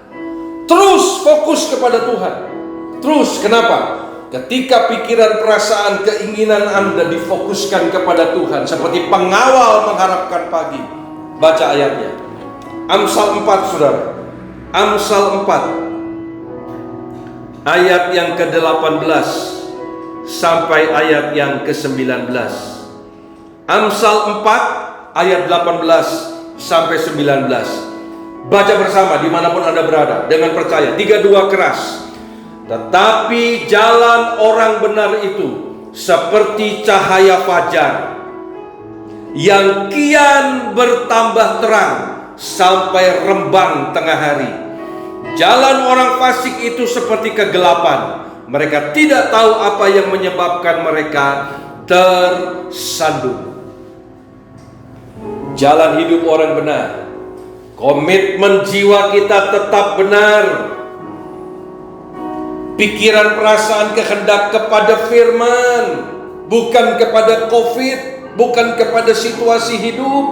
Speaker 2: Terus fokus kepada Tuhan. Terus, kenapa? Ketika pikiran, perasaan, keinginan Anda difokuskan kepada Tuhan, seperti pengawal mengharapkan pagi. Baca ayatnya. Amsal 4, saudara. Amsal 4 ayat yang ke-18 sampai ayat yang ke-19. Amsal 4 ayat 18 sampai 19. Baca bersama dimanapun Anda berada dengan percaya. 3-2 keras. Tetapi jalan orang benar itu seperti cahaya fajar yang kian bertambah terang sampai rembang tengah hari. Jalan orang fasik itu seperti kegelapan. Mereka tidak tahu apa yang menyebabkan mereka tersandung. Jalan hidup orang benar, komitmen jiwa kita tetap benar. Pikiran, perasaan, kehendak kepada firman, bukan kepada COVID, bukan kepada situasi hidup,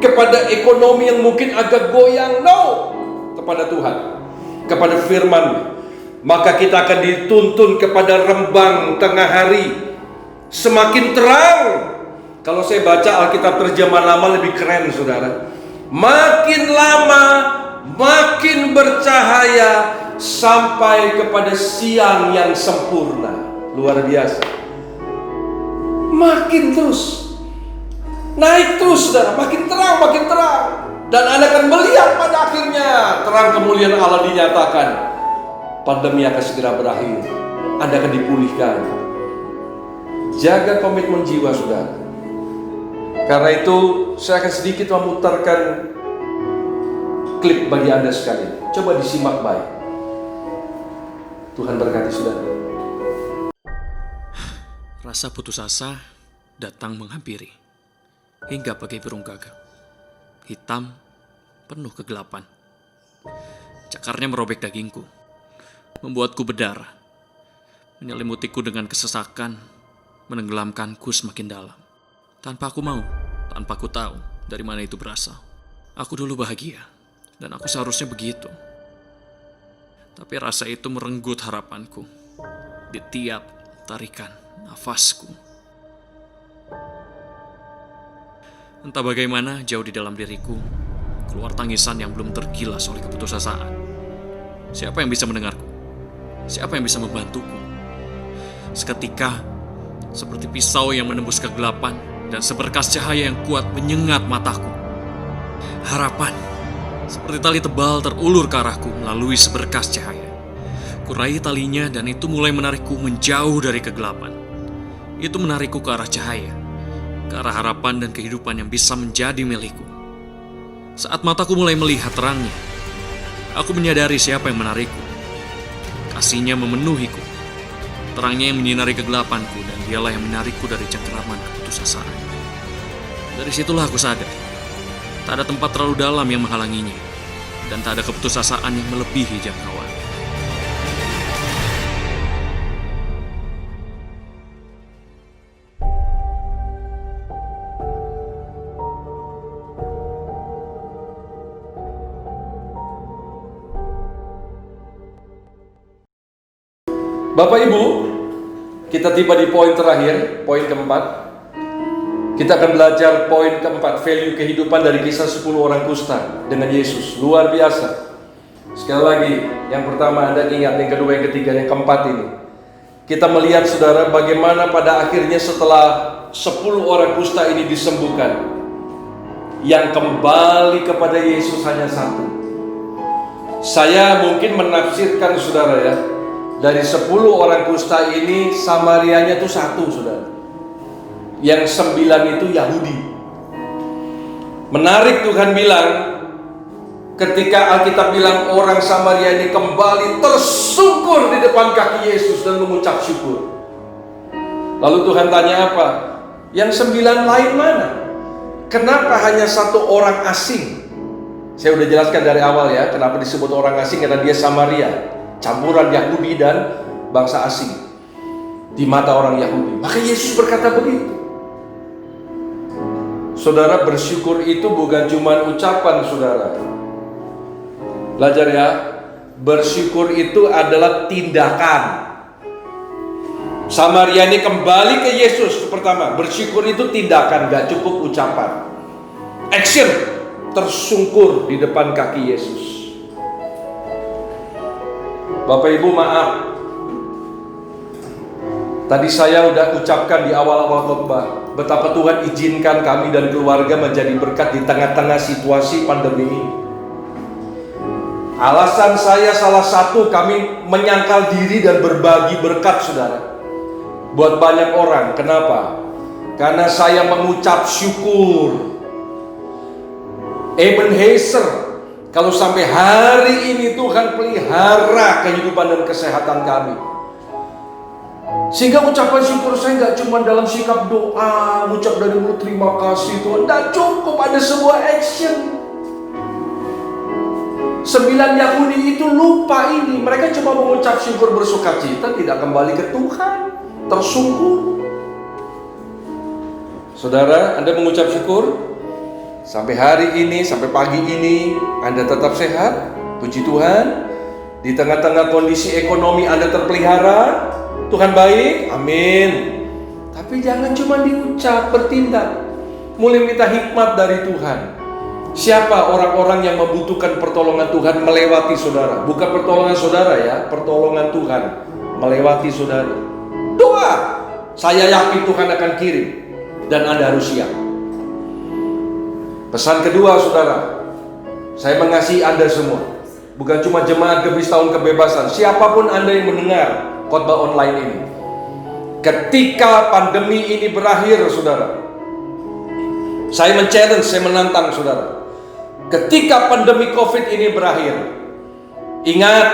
Speaker 2: kepada ekonomi yang mungkin agak goyang. No, kepada Tuhan, kepada firman. Maka kita akan dituntun kepada rembang tengah hari, semakin terang. Kalau saya baca Alkitab terjemahan lama lebih keren, saudara. Makin lama makin bercahaya sampai kepada siang yang sempurna. Luar biasa. Makin terus naik terus, saudara, makin terang, makin terang. Dan Anda akan melihat pada akhirnya terang kemuliaan Allah dinyatakan. Pandemi akan segera berakhir, Anda akan dipulihkan. Jaga komitmen jiwa, saudara. Karena itu saya akan sedikit memutarkan klip bagi Anda sekalian. Coba disimak baik. Tuhan berkati, saudara.
Speaker 4: Rasa putus asa datang menghampiri, hingga bagai burung gagak. Hitam, penuh kegelapan. Cakarnya merobek dagingku, membuatku berdarah, menyelimutiku dengan kesesakan, menenggelamkanku semakin dalam. Tanpa aku mau, tanpa aku tahu dari mana itu berasal. Aku dulu bahagia, dan aku seharusnya begitu. Tapi rasa itu merenggut harapanku di tiap tarikan nafasku. Entah bagaimana jauh di dalam diriku keluar tangisan yang belum tergilas oleh keputusasaan. Siapa yang bisa mendengarku? Siapa yang bisa membantuku? Seketika, seperti pisau yang menembus kegelapan dan seberkas cahaya yang kuat menyengat mataku. Harapan, seperti tali tebal terulur ke arahku melalui seberkas cahaya. Kuraih talinya dan itu mulai menarikku menjauh dari kegelapan. Itu menarikku ke arah cahaya, ke arah harapan dan kehidupan yang bisa menjadi milikku. Saat mataku mulai melihat terangnya, aku menyadari siapa yang menarikku. Kasihnya memenuhiku. Terangnya yang menyinari kegelapanku dan dialah yang menarikku dari cengkeraman keputusasaan. Dari situlah aku sadar, tak ada tempat terlalu dalam yang menghalanginya, dan tak ada keputusasaan yang melebihi jangkauan.
Speaker 2: Bapak Ibu, kita tiba di poin terakhir, poin keempat. Kita akan belajar poin keempat, value kehidupan dari kisah 10 orang kusta dengan Yesus. Luar biasa. Sekali lagi, yang pertama Anda ingat, yang kedua, yang ketiga, yang keempat ini. Kita melihat, saudara, bagaimana pada akhirnya setelah 10 orang kusta ini disembuhkan, yang kembali kepada Yesus hanya satu. Saya mungkin menafsirkan, saudara ya, dari 10 orang kusta ini Samarianya itu satu, saudara. Yang 9 itu Yahudi. Menarik, Tuhan bilang Ketika Alkitab bilang orang Samaria ini kembali tersungkur di depan kaki Yesus dan mengucap syukur. Lalu Tuhan tanya apa? Yang 9 lain mana? Kenapa hanya 1 orang asing? Saya udah jelaskan dari awal ya, kenapa disebut orang asing, karena dia Samaria, campuran Yahudi dan bangsa asing di mata orang Yahudi. Maka Yesus berkata begitu. Saudara, bersyukur itu bukan cuma ucapan, saudara. Belajar ya, bersyukur itu adalah tindakan. Samaria ini kembali ke Yesus. Pertama, bersyukur itu tindakan, gak cukup ucapan. Action, tersungkur di depan kaki Yesus. Bapak Ibu maaf, tadi saya udah ucapkan di awal-awal khotbah betapa Tuhan izinkan kami dan keluarga menjadi berkat di tengah-tengah situasi pandemi ini. Alasan saya salah satu, kami menyangkal diri dan berbagi berkat, saudara, buat banyak orang. Kenapa? Karena saya mengucap syukur. Ebenezer, kalau sampai hari ini Tuhan pelihara kehidupan dan kesehatan kami, sehingga ucapan syukur saya nggak cuma dalam sikap doa, ucap dari mulut terima kasih Tuhan, nggak cukup, ada sebuah action. 9 Yahudi itu lupa ini, mereka cuma mengucap syukur bersuka cita, tidak kembali ke Tuhan, tersungkur. Saudara, Anda mengucap syukur sampai hari ini, sampai pagi ini Anda tetap sehat, puji Tuhan. Di tengah-tengah kondisi ekonomi Anda terpelihara, Tuhan baik, amin. Tapi jangan cuma diucap, bertindak. Mulai minta hikmat dari Tuhan. Siapa orang-orang yang membutuhkan pertolongan Tuhan melewati saudara? Bukan pertolongan saudara ya, pertolongan Tuhan melewati saudara. Doa, saya yakin Tuhan akan kirim, dan Anda harus siap. Pesan kedua, saudara, saya mengasihi Anda semua. Bukan cuma jemaat Gebis Tahun Kebebasan, siapapun Anda yang mendengar khotbah online ini. Ketika pandemi ini berakhir, saudara, saya men-challenge, saya menantang saudara. Ketika pandemi COVID ini berakhir, ingat,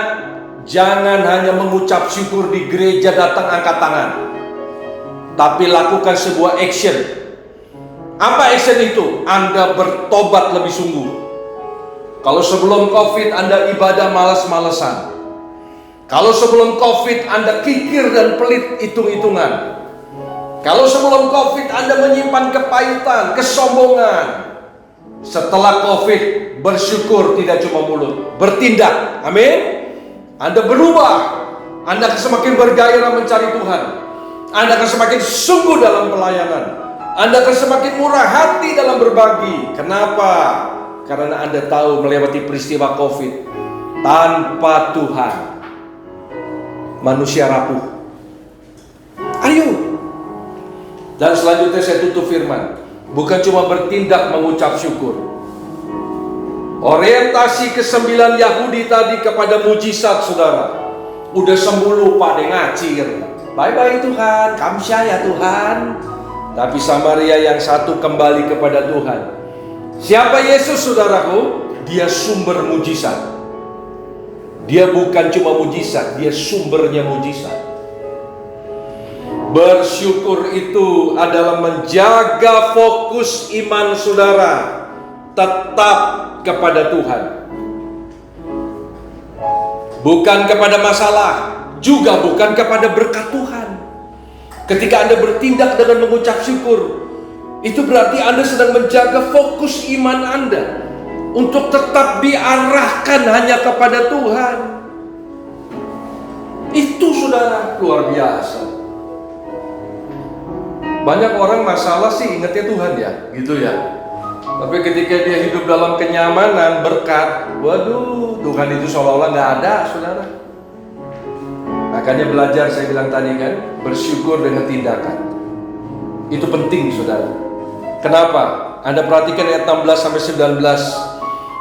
Speaker 2: jangan hanya mengucap syukur di gereja, datang angkat tangan, tapi lakukan sebuah action. Apa action itu? Anda bertobat lebih sungguh. Kalau sebelum COVID Anda ibadah malas-malesan, kalau sebelum COVID Anda kikir dan pelit hitung-hitungan, kalau sebelum COVID Anda menyimpan kepahitan, kesombongan, setelah COVID bersyukur tidak cuma mulut, bertindak, amin. Anda berubah, Anda akan semakin bergairah mencari Tuhan, Anda akan semakin sungguh dalam pelayanan, Anda akan semakin murah hati dalam berbagi. Kenapa? Karena Anda tahu melewati peristiwa COVID, tanpa Tuhan manusia rapuh. Ayo. Dan selanjutnya saya tutup firman. Bukan cuma bertindak mengucap syukur. Orientasi ke-9 Yahudi tadi kepada mujizat, saudara. Udah sembuh lupa deh, ngacir. Bye-bye Tuhan, kamsya ya Tuhan. Tapi Samaria yang satu kembali kepada Tuhan. Siapa Yesus, saudaraku? Dia sumber mujizat. Dia bukan cuma mujizat, dia sumbernya mujizat. Bersyukur itu adalah menjaga fokus iman saudara tetap kepada Tuhan, bukan kepada masalah, juga bukan kepada berkat Tuhan. Ketika Anda bertindak dengan mengucap syukur, itu berarti Anda sedang menjaga fokus iman Anda untuk tetap diarahkan hanya kepada Tuhan. Itu saudara, luar biasa. Banyak orang masalah sih ingatnya Tuhan ya, gitu ya. Tapi ketika dia hidup dalam kenyamanan, berkat, waduh, Tuhan itu seolah-olah nggak ada, saudara. Makanya belajar, saya bilang tadi kan, bersyukur dengan tindakan. Itu penting, saudara. Kenapa? Anda perhatikan ayat 16-19.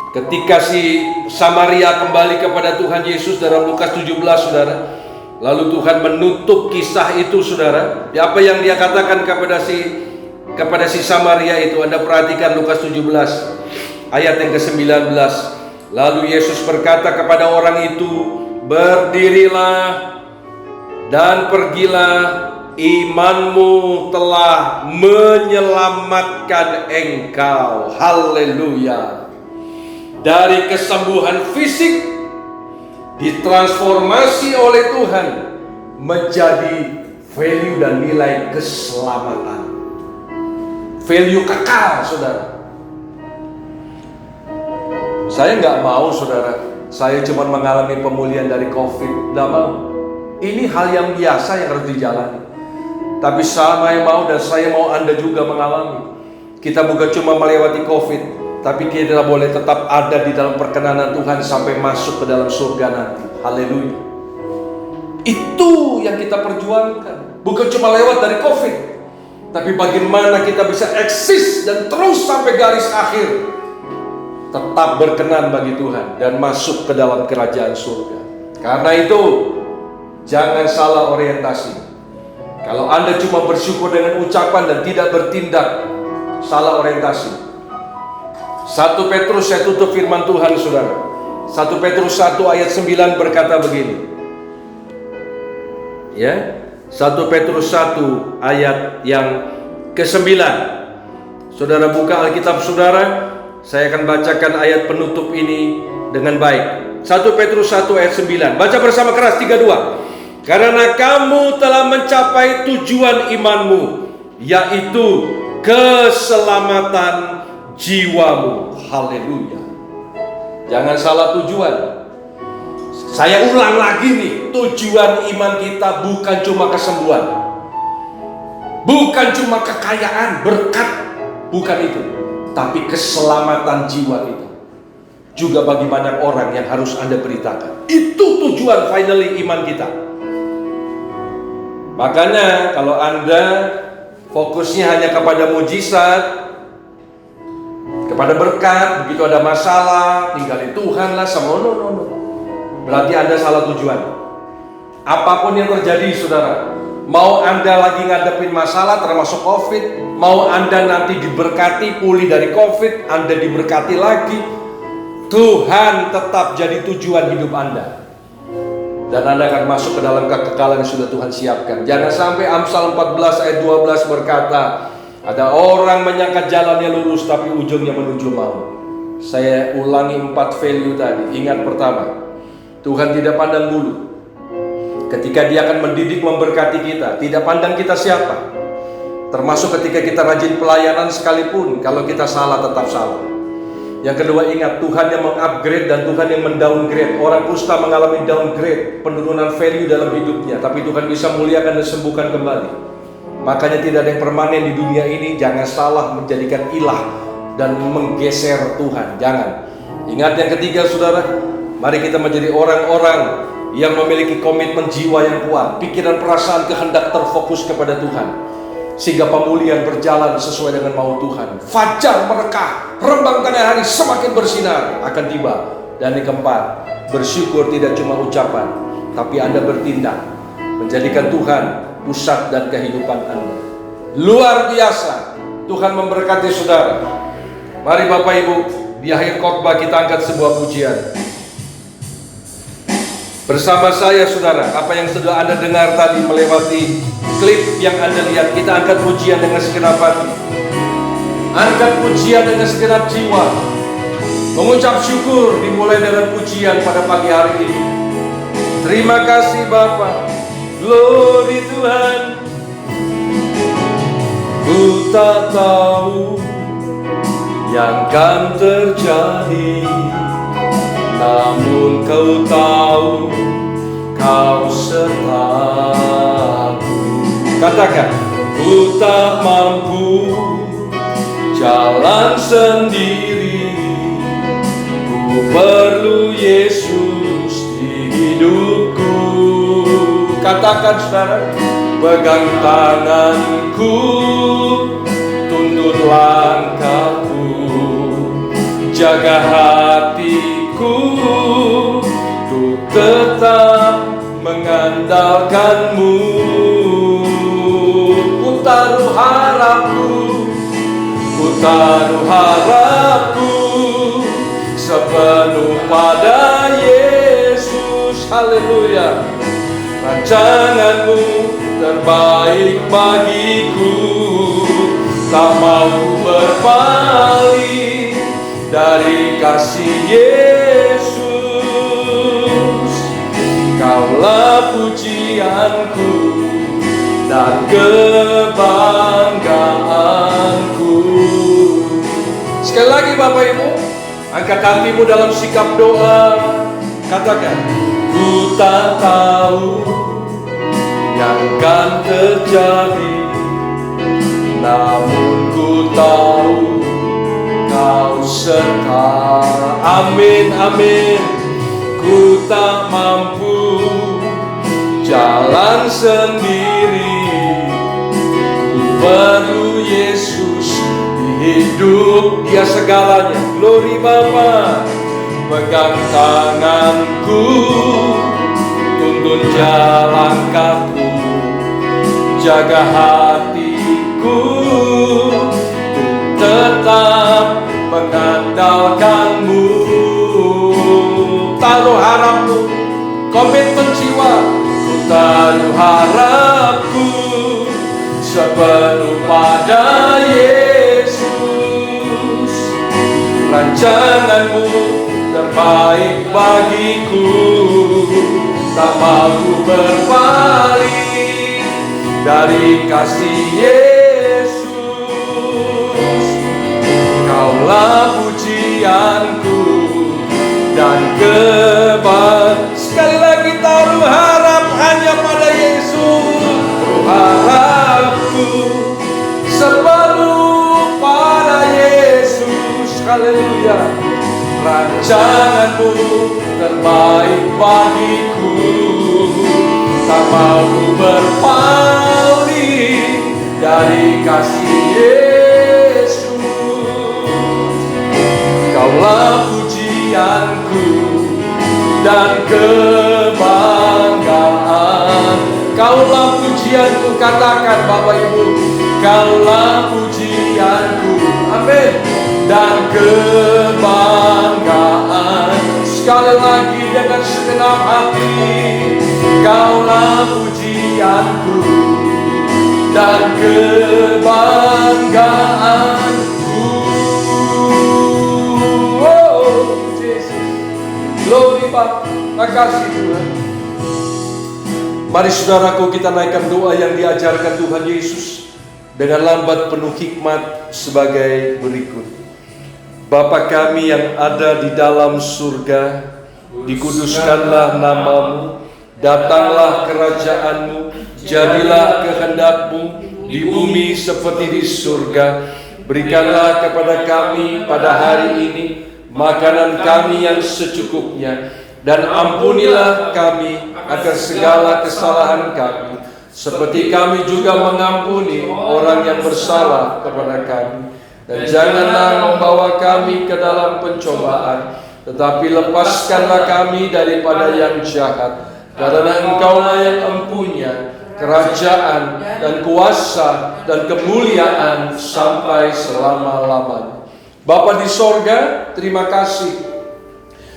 Speaker 2: Ketika si Samaria kembali kepada Tuhan Yesus dalam Lukas 17, saudara. Lalu Tuhan menutup kisah itu, saudara. Apa yang dia katakan kepada si Samaria itu? Anda perhatikan Lukas 17 ayat yang ke-19. Lalu Yesus berkata kepada orang itu, "Berdirilah dan pergilah, imanmu telah menyelamatkan engkau." Haleluya. Dari kesembuhan fisik ditransformasi oleh Tuhan menjadi value dan nilai keselamatan. Value kekal, saudara. Saya nggak mau, saudara, saya cuma mengalami pemulihan dari COVID. Nggak mau. Ini hal yang biasa yang harus dijalani. Tapi saya mau dan saya mau Anda juga mengalami. Kita bukan cuma melewati COVID, tapi kita boleh tetap ada di dalam perkenanan Tuhan sampai masuk ke dalam surga nanti. Haleluya. Itu yang kita perjuangkan. Bukan cuma lewat dari COVID, tapi bagaimana kita bisa eksis dan terus sampai garis akhir, tetap berkenan bagi Tuhan dan masuk ke dalam kerajaan surga. Karena itu, jangan salah orientasi. Kalau Anda cuma bersyukur dengan ucapan dan tidak bertindak, salah orientasi. 1 Petrus, saya tutup firman Tuhan, saudara. 1 Petrus 1 ayat 9 berkata begini. Ya, 1 Petrus 1 ayat yang ke-9. Saudara buka Alkitab saudara. Saya akan bacakan ayat penutup ini dengan baik. 1 Petrus 1 ayat 9. Baca bersama keras, 3-2. Karena kamu telah mencapai tujuan imanmu, yaitu keselamatan jiwamu. Haleluya. Jangan salah tujuan. Saya ulang lagi nih, tujuan iman kita bukan cuma kesembuhan, bukan cuma kekayaan, berkat, bukan itu, tapi keselamatan jiwa kita. Juga bagi banyak orang yang harus Anda beritakan. Itu tujuan finally iman kita. Makanya kalau Anda fokusnya hanya kepada mujizat, kepada berkat, begitu ada masalah, tinggalin Tuhan lah, sama no. Berarti Anda salah tujuan. Apapun yang terjadi, saudara, mau Anda lagi ngadepin masalah termasuk COVID, mau Anda nanti diberkati pulih dari COVID, Anda diberkati lagi, Tuhan tetap jadi tujuan hidup Anda. Dan Anda akan masuk ke dalam kekekalan yang sudah Tuhan siapkan. Jangan sampai Amsal 14 ayat 12 berkata, ada orang menyangka jalannya lurus tapi ujungnya menuju maut. Saya ulangi 4 value tadi. Ingat pertama, Tuhan tidak pandang bulu. Ketika Dia akan mendidik, memberkati kita, tidak pandang kita siapa. Termasuk ketika kita rajin pelayanan sekalipun, kalau kita salah tetap salah. Yang kedua, ingat, Tuhan yang mengupgrade dan Tuhan yang mendowngrade. Orang kusta mengalami downgrade, penurunan value dalam hidupnya, tapi Tuhan bisa muliakan dan sembuhkan kembali. Makanya tidak ada yang permanen di dunia ini. Jangan salah menjadikan ilah dan menggeser Tuhan. Jangan. Ingat yang ketiga, saudara, mari kita menjadi orang-orang yang memiliki komitmen jiwa yang kuat, pikiran, perasaan, kehendak terfokus kepada Tuhan, sehingga pemulihan berjalan sesuai dengan mau Tuhan. Fajar merekah, rembang tengah hari semakin bersinar akan tiba. Dan yang keempat, bersyukur tidak cuma ucapan, tapi Anda bertindak, menjadikan Tuhan pusat dan kehidupan Anda. Luar biasa. Tuhan memberkati saudara. Mari Bapak Ibu, di akhir khotbah kita angkat sebuah pujian bersama saya, saudara. Apa yang sudah Anda dengar tadi melewati klip yang Anda lihat, kita angkat pujian dengan segenap hati, angkat pujian dengan segenap jiwa, mengucap syukur dimulai dengan pujian pada pagi hari ini. Terima kasih Bapa, glory Tuhan. Ku tak tahu yang kan terjadi, namun Kau tahu, Kau sertaku. Katakan, ku tak mampu jalan sendiri, ku perlu Yesus di hidupku. Katakan saudara, pegang tanganku, tuntun langkahku, jaga hatiku, untuk tetap mengandalkan-Mu. Ku taruh harapku, ku taruh harapku, sebab sepenuh pada Yesus. Haleluya. Rancanganmu terbaik bagiku, tak mau berpaling dari kasih Yesus. Kaulah pujianku dan kebanggaanku. Sekali lagi Bapak Ibu, angkat hatimu dalam sikap doa. Katakan, ku tak tahu yang akan terjadi, namun ku tahu Kau serta. Amin, amin. Ku tak mampu jalan sendiri, ku perlu Yesus di hidup. Dia segalanya. Glory Bapa. Pegang tanganku, tuntun jalan kaku, jaga hatiku, tetap mengandalkanmu. Taruh harapku, komitmen jiwa, ku taruh harapku sepenuh pada Yesus. Rancanganmu terbaik bagiku, tak mau berpaling dari kasih Yesus. Kaulah pujianku dan kebanggaan. Sekali lagi taruh harap hanya pada Yesus. Harapku sepenuh pada Yesus. Haleluya. Rancanganmu terbaik bagiku, tak mau berpaling dari kasih Yesus. Kaulah pujianku dan kebanggaan. Kaulah pujianku, katakan Bapak Ibu, kaulah pujianku, amin, dan kebanggaan. Sekali lagi dengan segenap hati, kaulah pujianku dan kebanggaanku. Oh Jesus, glory Pak, makasih Tuhan. Mari saudaraku, kita naikkan doa yang diajarkan Tuhan Yesus dengan lambat penuh hikmat sebagai berikut. Bapa kami yang ada di dalam surga, dikuduskanlah namamu, datanglah kerajaanmu, jadilah kehendakmu di bumi seperti di surga. Berikanlah kepada kami pada hari ini makanan kami yang secukupnya, dan ampunilah kami akan segala kesalahan kami, seperti kami juga mengampuni orang yang bersalah kepada kami. Dan janganlah membawa kami ke dalam pencobaan, tetapi lepaskanlah kami daripada yang jahat. Karena Engkaulah yang empunya kerajaan dan kuasa dan kemuliaan sampai selama-lamanya. Bapa di sorga, terima kasih.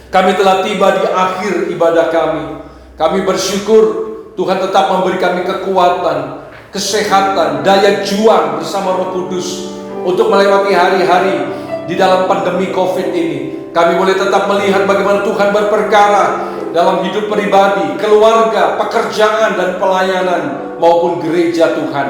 Speaker 2: Kami telah tiba di akhir ibadah kami. Kami bersyukur Tuhan tetap memberi kami kekuatan, kesehatan, daya juang bersama Roh Kudus untuk melewati hari-hari di dalam pandemi COVID ini. Kami boleh tetap melihat bagaimana Tuhan berperkara dalam hidup pribadi, keluarga, pekerjaan, dan pelayanan maupun gereja Tuhan.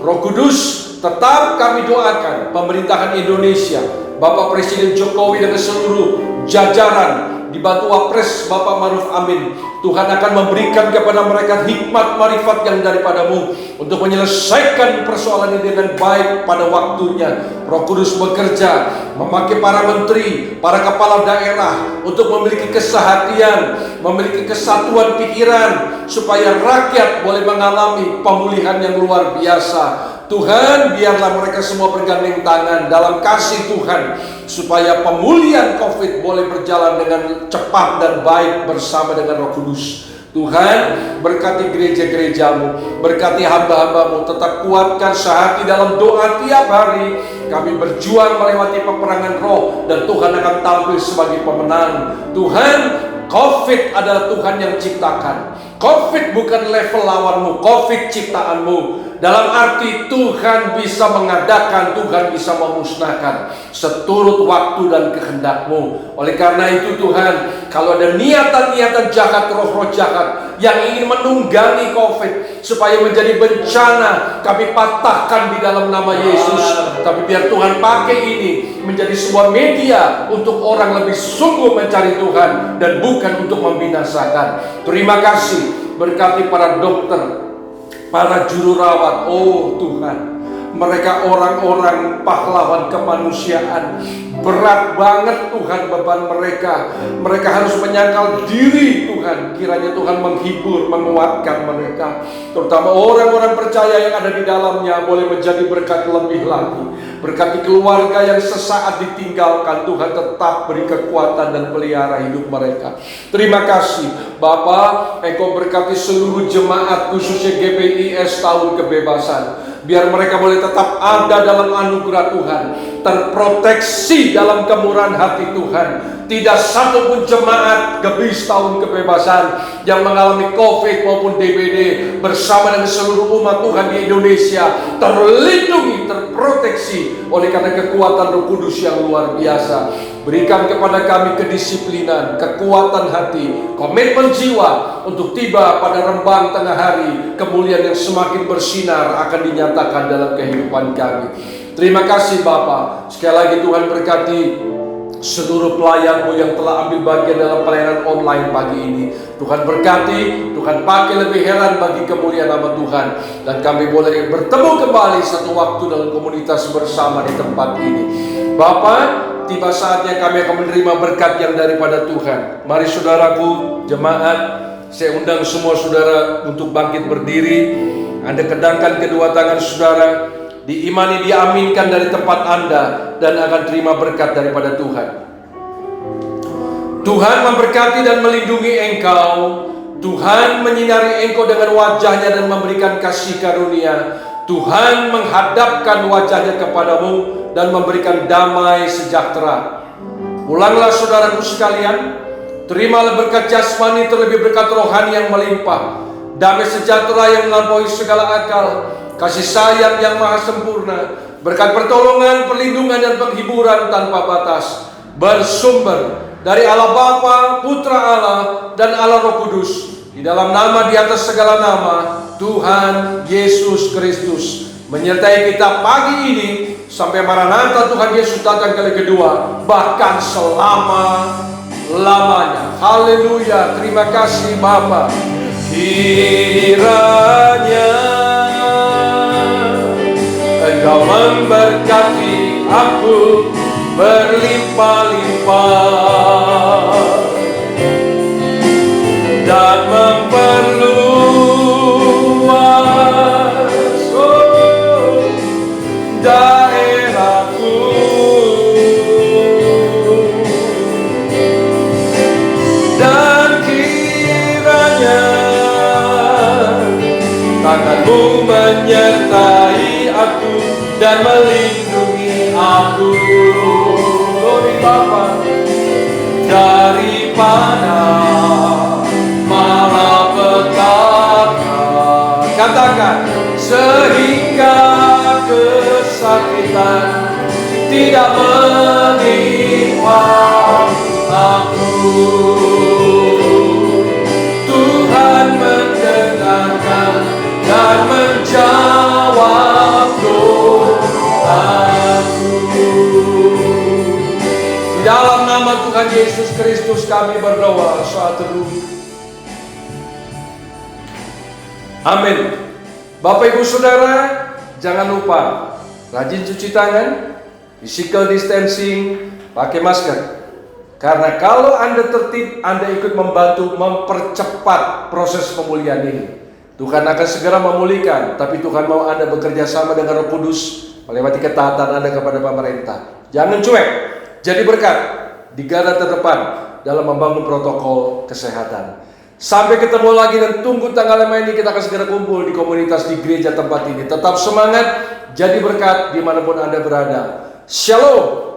Speaker 2: Roh Kudus, tetap kami doakan pemerintahan Indonesia, Bapak Presiden Jokowi dan seluruh jajaran dibantu Wapres Bapak Maruf Amin. Tuhan akan memberikan kepada mereka hikmat marifat yang daripadamu untuk menyelesaikan persoalan ini dengan baik pada waktunya. Roh Kudus bekerja memakai para menteri, para kepala daerah untuk memiliki kesehatian, memiliki kesatuan pikiran, supaya rakyat boleh mengalami pemulihan yang luar biasa. Tuhan, biarlah mereka semua bergandeng tangan dalam kasih Tuhan, supaya pemulihan COVID boleh berjalan dengan cepat dan baik bersama dengan Roh Kudus. Tuhan, berkati gereja-gerejamu, berkati hamba-hambamu, tetap kuatkan sehati dalam doa tiap hari. Kami berjuang melewati peperangan roh, dan Tuhan akan tampil sebagai pemenang. Tuhan, COVID adalah Tuhan yang ciptakan. COVID bukan level lawanmu, COVID ciptaanmu. Dalam arti Tuhan bisa mengadakan, Tuhan bisa memusnahkan seturut waktu dan kehendak-Mu. Oleh karena itu Tuhan, kalau ada niatan-niatan jahat, roh-roh jahat yang ingin menunggangi COVID supaya menjadi bencana, kami patahkan di dalam nama Yesus. Tapi biar Tuhan pakai ini menjadi sebuah media untuk orang lebih sungguh mencari Tuhan dan bukan untuk membinasakan. Terima kasih, berkati para dokter, para juru rawat. Oh Tuhan, mereka orang-orang pahlawan kemanusiaan. Berat banget Tuhan beban mereka. Mereka harus menyangkal diri Tuhan. Kiranya Tuhan menghibur, menguatkan mereka. Terutama orang-orang percaya yang ada di dalamnya boleh menjadi berkat lebih lagi. Berkati keluarga yang sesaat ditinggalkan, Tuhan tetap beri kekuatan dan pelihara hidup mereka. Terima kasih Bapa, Engkau berkati seluruh jemaat khususnya GPIS tahun kebebasan. Biar mereka boleh tetap ada dalam anugerah Tuhan, terproteksi dalam kemurahan hati Tuhan. Tidak satu pun jemaat Gebis tahun kebebasan yang mengalami COVID maupun DBD bersama dengan seluruh umat Tuhan di Indonesia terlindungi, terproteksi oleh karena kekuatan Roh Kudus yang luar biasa. Berikan kepada kami kedisiplinan, kekuatan hati, komitmen jiwa untuk tiba pada rembang tengah hari. Kemuliaan yang semakin bersinar akan dinyatakan dalam kehidupan kami. Terima kasih Bapa. Sekali lagi Tuhan berkati seluruh pelayan-Mu yang telah ambil bagian dalam pelayanan online pagi ini. Tuhan berkati, Tuhan pakai lebih heran bagi kemuliaan nama Tuhan. Dan kami boleh bertemu kembali satu waktu dalam komunitas bersama di tempat ini. Bapa, tiba saatnya kami akan menerima berkat yang daripada Tuhan. Mari saudaraku, jemaat, saya undang semua saudara untuk bangkit berdiri. Anda kedangkan kedua tangan saudara, diimani, diaminkan dari tempat Anda, dan akan terima berkat daripada Tuhan. Tuhan memberkati dan melindungi engkau. Tuhan menyinari engkau dengan wajahnya dan memberikan kasih karunia. Tuhan menghadapkan wajahnya kepadamu dan memberikan damai sejahtera. Pulanglah saudaraku sekalian, terimalah berkat jasmani terlebih berkat rohani yang melimpah. Damai sejahtera yang melampaui segala akal, kasih sayang yang maha sempurna, berkat pertolongan, perlindungan dan penghiburan tanpa batas, bersumber dari Allah Bapa, Putra Allah, dan Allah Roh Kudus. Di dalam nama di atas segala nama, Tuhan Yesus Kristus menyertai kita pagi ini sampai Maranatha Tuhan Yesus datang kali kedua, bahkan selama-lamanya. Haleluya. Terima kasih Bapa. Kiranya Engkau memberkati aku berlimpah-limpah dan memperluas daerahku, dan kiranya tangan-Mu menyertai aku dan melindungi aku. Glory Bapa. Daripada malapetaka, katakan, sehingga kesakitan tidak menimpa aku. Tuhan mendengarkan dan menjawab doaku. Di dalam nama Tuhan Yesus Kristus kami berdoa saat teduh. Amin. Bapak Ibu Saudara, jangan lupa rajin cuci tangan, physical distancing, pakai masker. Karena kalau Anda tertib, Anda ikut membantu mempercepat proses pemulihan ini. Tuhan akan segera memulihkan, tapi Tuhan mau Anda bekerja sama dengan Roh Kudus melewati ketaatan Anda kepada pemerintah. Jangan cuek, jadi berkat di garda terdepan dalam membangun protokol kesehatan. Sampai ketemu lagi dan tunggu tanggal 5 ini kita akan segera kumpul di komunitas di gereja tempat ini. Tetap semangat, jadi berkat dimanapun Anda berada. Shalom.